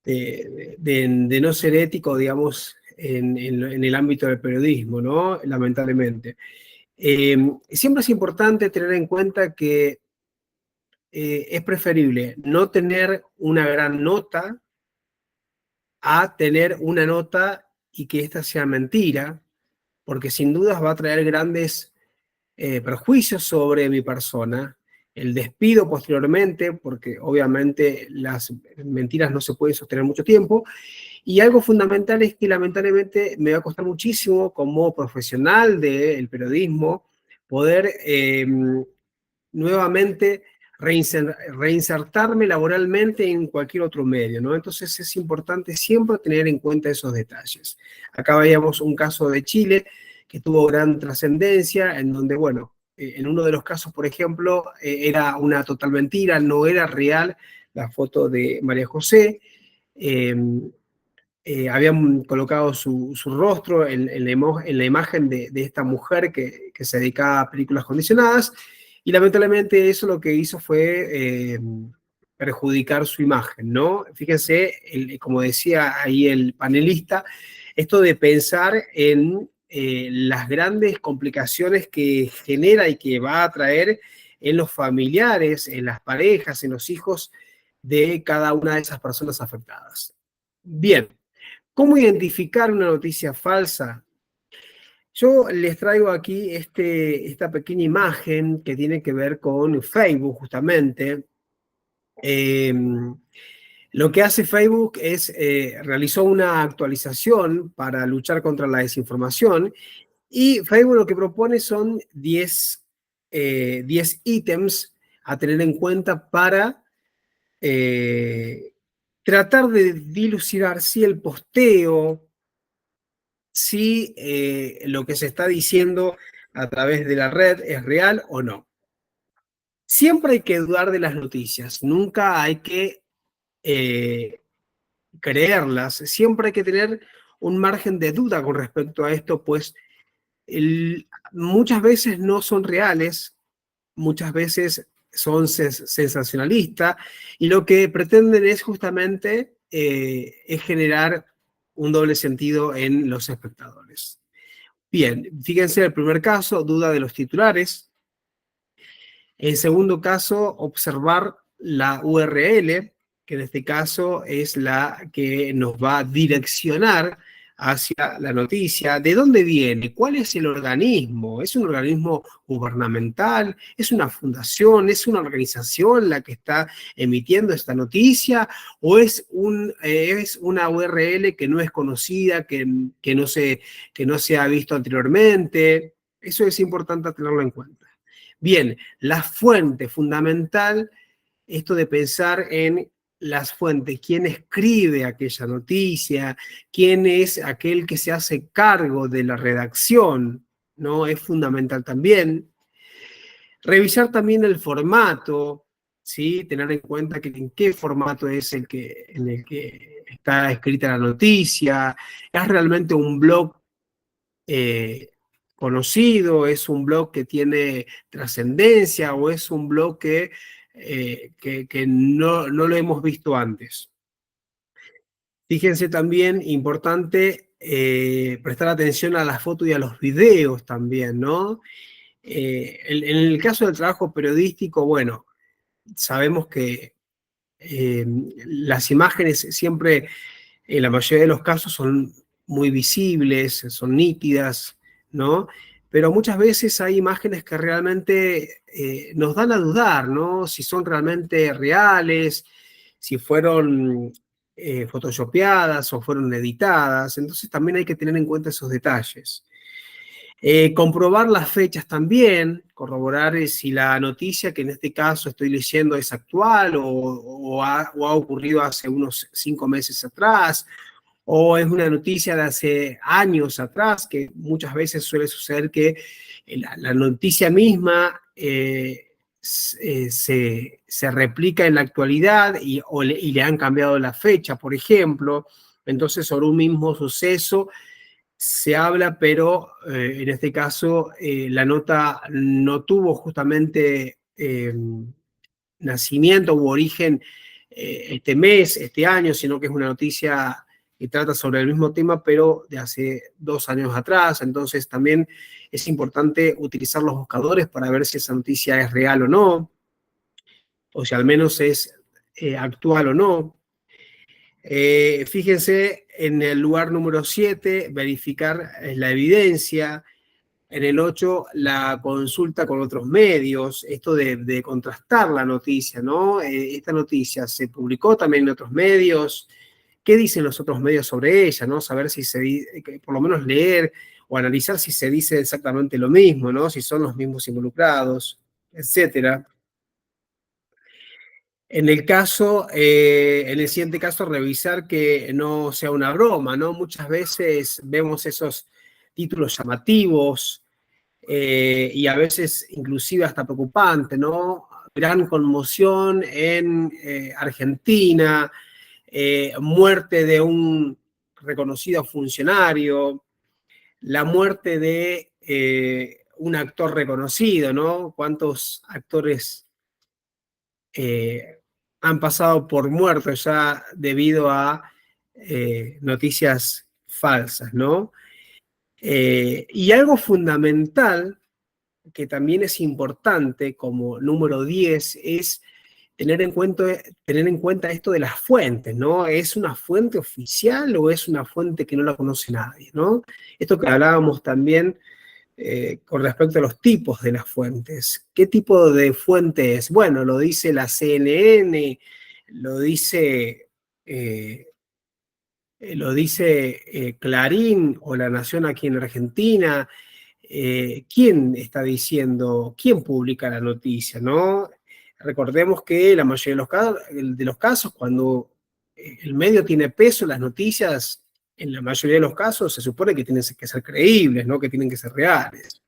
de no ser ético, digamos, en el ámbito del periodismo, ¿no? Lamentablemente. Siempre es importante tener en cuenta que es preferible no tener una gran nota a tener una nota y que ésta sea mentira, porque sin dudas va a traer grandes perjuicios sobre mi persona, el despido posteriormente, porque obviamente las mentiras no se pueden sostener mucho tiempo, y algo fundamental es que lamentablemente me va a costar muchísimo como profesional del periodismo poder nuevamente reinsertarme laboralmente en cualquier otro medio, ¿no? Entonces es importante siempre tener en cuenta esos detalles. Acá veíamos un caso de Chile que tuvo gran trascendencia, en donde, bueno, en uno de los casos, por ejemplo, era una total mentira, no era real la foto de María José. Habían colocado su rostro en la imagen de esta mujer que se dedicaba a películas condicionadas, y lamentablemente eso lo que hizo fue perjudicar su imagen, ¿no? Fíjense, como decía ahí el panelista, esto de pensar en las grandes complicaciones que genera y que va a traer en los familiares, en las parejas, en los hijos de cada una de esas personas afectadas. Bien, ¿cómo identificar una noticia falsa? Yo les traigo aquí esta pequeña imagen que tiene que ver con Facebook, justamente. Lo que hace Facebook es, realizó una actualización para luchar contra la desinformación, y Facebook lo que propone son 10 ítems a tener en cuenta para tratar de dilucidar si el posteo, si lo que se está diciendo a través de la red es real o no. Siempre hay que dudar de las noticias, nunca hay que creerlas, siempre hay que tener un margen de duda con respecto a esto, pues muchas veces no son reales, muchas veces son sensacionalistas, y lo que pretenden es justamente es generar un doble sentido en los espectadores. Bien, fíjense el primer caso, duda de los titulares. En segundo caso, observar la URL, que en este caso es la que nos va a direccionar hacia la noticia. ¿De dónde viene? ¿Cuál es el organismo? ¿Es un organismo gubernamental? ¿Es una fundación? ¿Es una organización la que está emitiendo esta noticia? ¿O es una URL que no es conocida, que no se ha visto anteriormente? Eso es importante tenerlo en cuenta. Bien, la fuente fundamental, esto de pensar en las fuentes, quién escribe aquella noticia, quién es aquel que se hace cargo de la redacción, ¿no? Es fundamental también. Revisar también el formato, ¿sí? Tener en cuenta que en qué formato es en el que está escrita la noticia. ¿Es realmente un blog conocido? ¿Es un blog que tiene trascendencia? ¿O es un blog que no lo hemos visto antes? Fíjense también, importante, prestar atención a las fotos y a los videos también, ¿no? En el caso del trabajo periodístico, bueno, sabemos que las imágenes siempre, en la mayoría de los casos, son muy visibles, son nítidas, ¿no? Pero muchas veces hay imágenes que realmente nos dan a dudar, ¿no? Si son realmente reales, si fueron photoshopeadas o fueron editadas. Entonces también hay que tener en cuenta esos detalles. Comprobar las fechas también, corroborar si la noticia que en este caso estoy leyendo es actual o ha ocurrido hace unos 5 meses atrás, o es una noticia de hace años atrás, que muchas veces suele suceder que la noticia misma se replica en la actualidad y le han cambiado la fecha, por ejemplo. Entonces, sobre un mismo suceso se habla, pero en este caso la nota no tuvo justamente nacimiento u origen este mes, este año, sino que es una noticia que trata sobre el mismo tema, pero de hace 2 años atrás. Entonces también es importante utilizar los buscadores para ver si esa noticia es real o no, o si al menos es actual o no. Fíjense en el lugar número 7, verificar la evidencia. En el 8, la consulta con otros medios, esto de contrastar la noticia, ¿no? Esta noticia se publicó también en otros medios. ¿Qué dicen los otros medios sobre ella, no? Saber si por lo menos leer o analizar si se dice exactamente lo mismo, ¿no? Si son los mismos involucrados, etcétera. En el siguiente caso, revisar que no sea una broma, ¿no? Muchas veces vemos esos títulos llamativos y a veces inclusive hasta preocupante, ¿no? Gran conmoción en Argentina, muerte de un reconocido funcionario, la muerte de un actor reconocido, ¿no? ¿Cuántos actores han pasado por muertos ya debido a noticias falsas, ¿no? Y algo fundamental que también es importante como número 10 es tener en cuenta esto de las fuentes, ¿no? ¿Es una fuente oficial o es una fuente que no la conoce nadie, ¿no? Esto que hablábamos también con respecto a los tipos de las fuentes. ¿Qué tipo de fuente es? Bueno, lo dice la CNN, lo dice Clarín o La Nación aquí en Argentina. ¿Quién está diciendo, quién publica la noticia, ¿no? Recordemos que la mayoría de los casos, cuando el medio tiene peso, las noticias, en la mayoría de los casos, se supone que tienen que ser creíbles, ¿no? Que tienen que ser reales.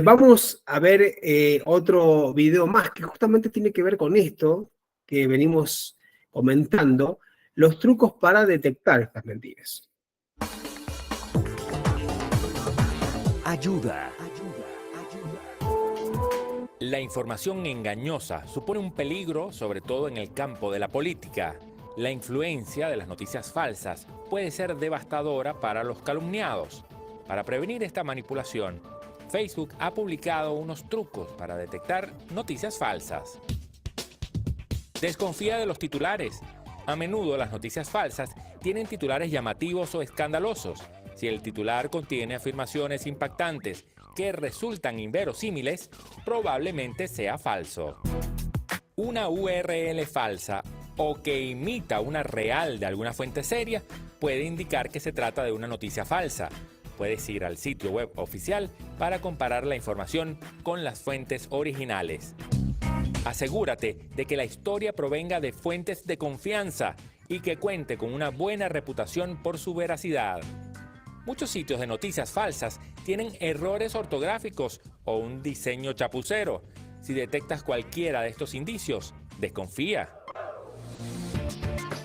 Vamos a ver otro video más que justamente tiene que ver con esto que venimos comentando, los trucos para detectar estas mentiras. Ayuda. La información engañosa supone un peligro, sobre todo en el campo de la política. La influencia de las noticias falsas puede ser devastadora para los calumniados. Para prevenir esta manipulación, Facebook ha publicado unos trucos para detectar noticias falsas. Desconfía de los titulares. A menudo las noticias falsas tienen titulares llamativos o escandalosos. Si el titular contiene afirmaciones impactantes que resultan inverosímiles, probablemente sea falso. Una URL falsa o que imita una real de alguna fuente seria puede indicar que se trata de una noticia falsa. Puedes ir al sitio web oficial para comparar la información con las fuentes originales. Asegúrate de que la historia provenga de fuentes de confianza y que cuente con una buena reputación por su veracidad. Muchos sitios de noticias falsas tienen errores ortográficos o un diseño chapucero. Si detectas cualquiera de estos indicios, desconfía.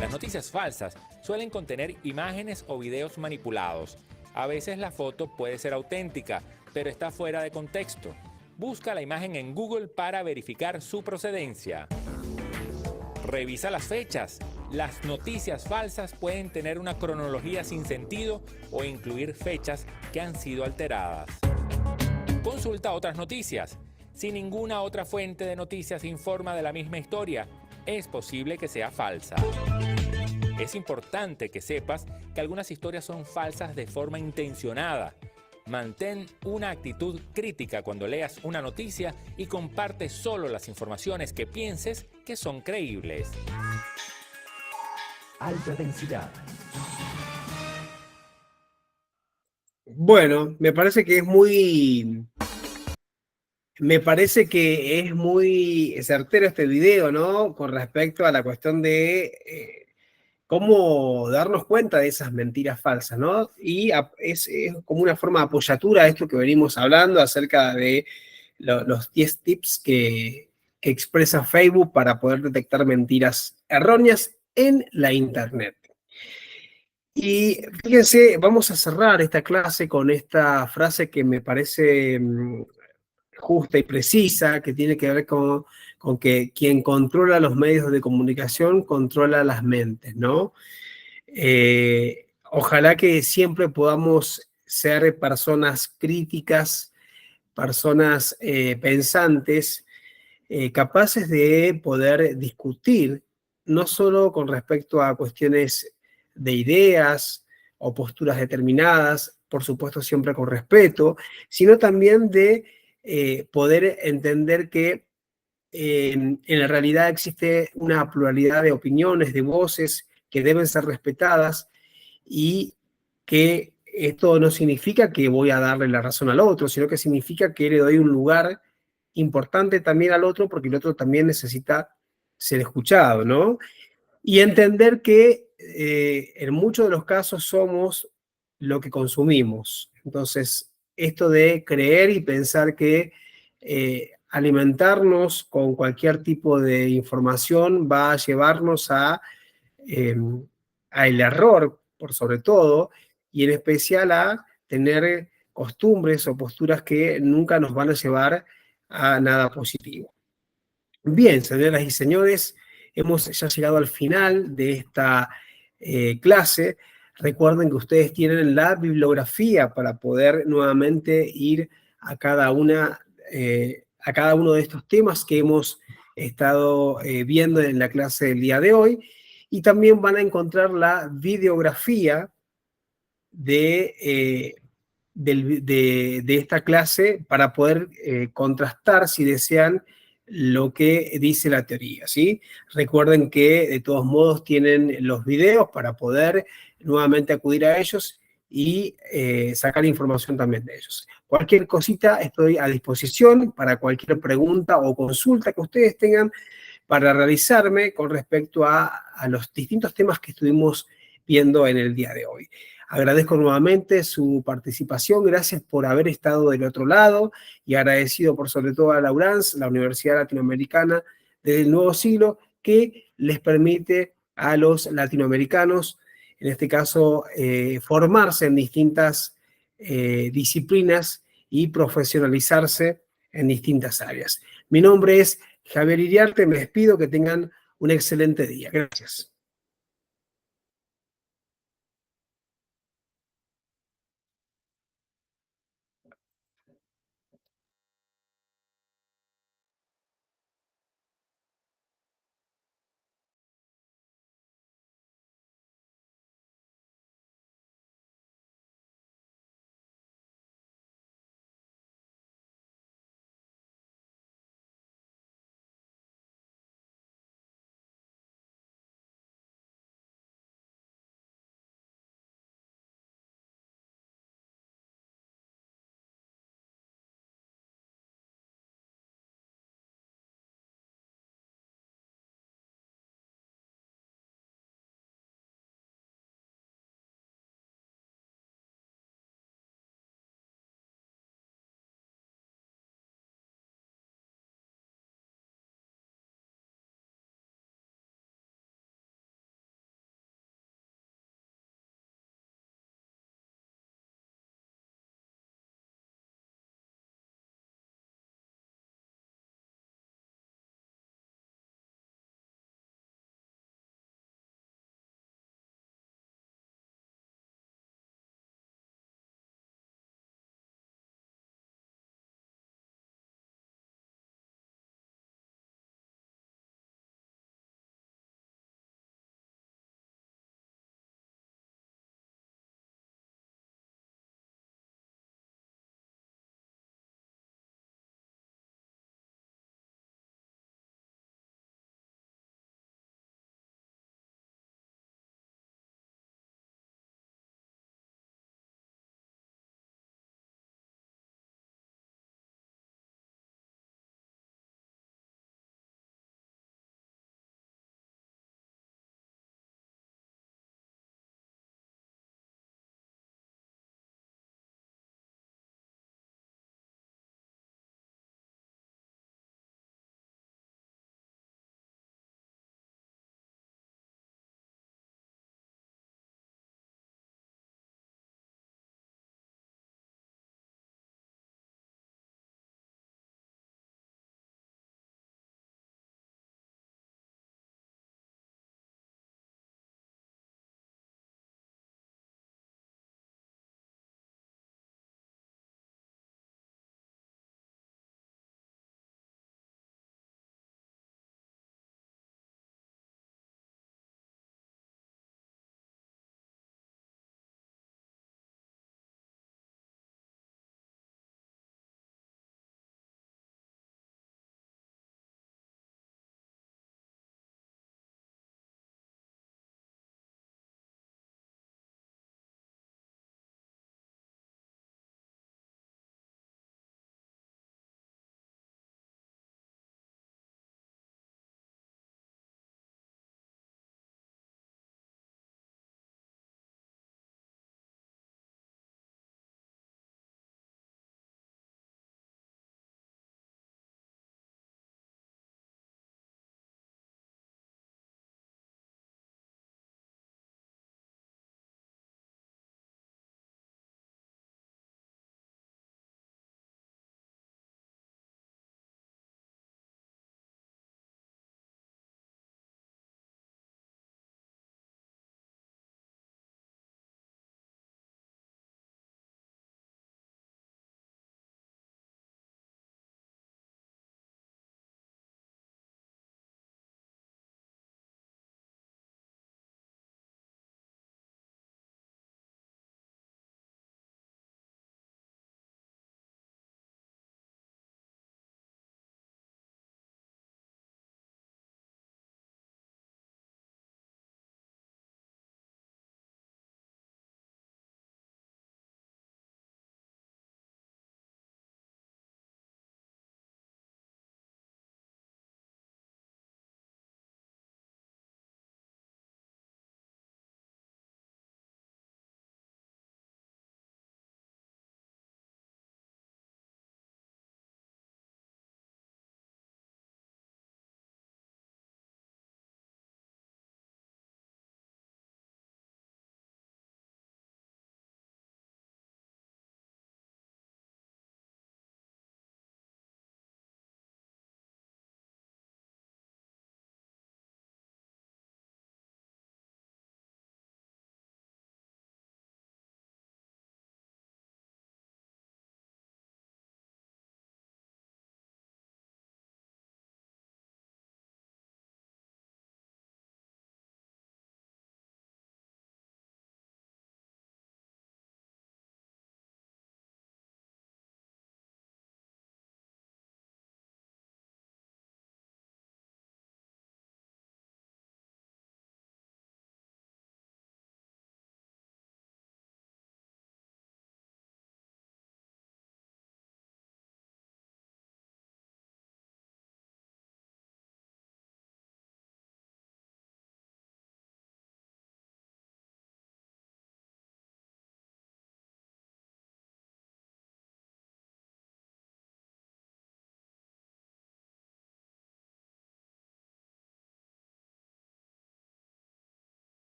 Las noticias falsas suelen contener imágenes o videos manipulados. A veces la foto puede ser auténtica, pero está fuera de contexto. Busca la imagen en Google para verificar su procedencia. Revisa las fechas. Las noticias falsas pueden tener una cronología sin sentido o incluir fechas que han sido alteradas. Consulta otras noticias. Si ninguna otra fuente de noticias informa de la misma historia, es posible que sea falsa. Es importante que sepas que algunas historias son falsas de forma intencionada. Mantén una actitud crítica cuando leas una noticia y comparte solo las informaciones que pienses que son creíbles. Alta densidad. Bueno, me parece que es muy certero este video, ¿no? Con respecto a la cuestión de cómo darnos cuenta de esas mentiras falsas, ¿no? Y es como una forma de apoyatura a esto que venimos hablando acerca de los 10 tips que expresa Facebook para poder detectar mentiras erróneas en la Internet. Y fíjense, vamos a cerrar esta clase con esta frase que me parece justa y precisa, que tiene que ver con que quien controla los medios de comunicación controla las mentes, ¿no? Ojalá que siempre podamos ser personas críticas, personas pensantes, capaces de poder discutir, no solo con respecto a cuestiones de ideas o posturas determinadas, por supuesto siempre con respeto, sino también de poder entender que en la realidad existe una pluralidad de opiniones, de voces que deben ser respetadas y que esto no significa que voy a darle la razón al otro, sino que significa que le doy un lugar importante también al otro porque el otro también necesita ser escuchado, ¿no? Y entender que en muchos de los casos somos lo que consumimos. Entonces, esto de creer y pensar que alimentarnos con cualquier tipo de información va a llevarnos a el error, por sobre todo, y en especial a tener costumbres o posturas que nunca nos van a llevar a nada positivo. Bien, señoras y señores, hemos ya llegado al final de esta clase. Recuerden que ustedes tienen la bibliografía para poder nuevamente ir a cada uno de estos temas que hemos estado viendo en la clase del día de hoy. Y también van a encontrar la videografía de esta clase para poder contrastar, si desean, lo que dice la teoría, ¿sí? Recuerden que de todos modos tienen los videos para poder nuevamente acudir a ellos y sacar información también de ellos. Cualquier cosita estoy a disposición para cualquier pregunta o consulta que ustedes tengan para realizarme con respecto a los distintos temas que estuvimos viendo en el día de hoy. Agradezco nuevamente su participación, gracias por haber estado del otro lado y agradecido por sobre todo a la URANS, la Universidad Latinoamericana del Nuevo Siglo, que les permite a los latinoamericanos, en este caso, formarse en distintas disciplinas y profesionalizarse en distintas áreas. Mi nombre es Javier Iriarte, me despido, que tengan un excelente día. Gracias.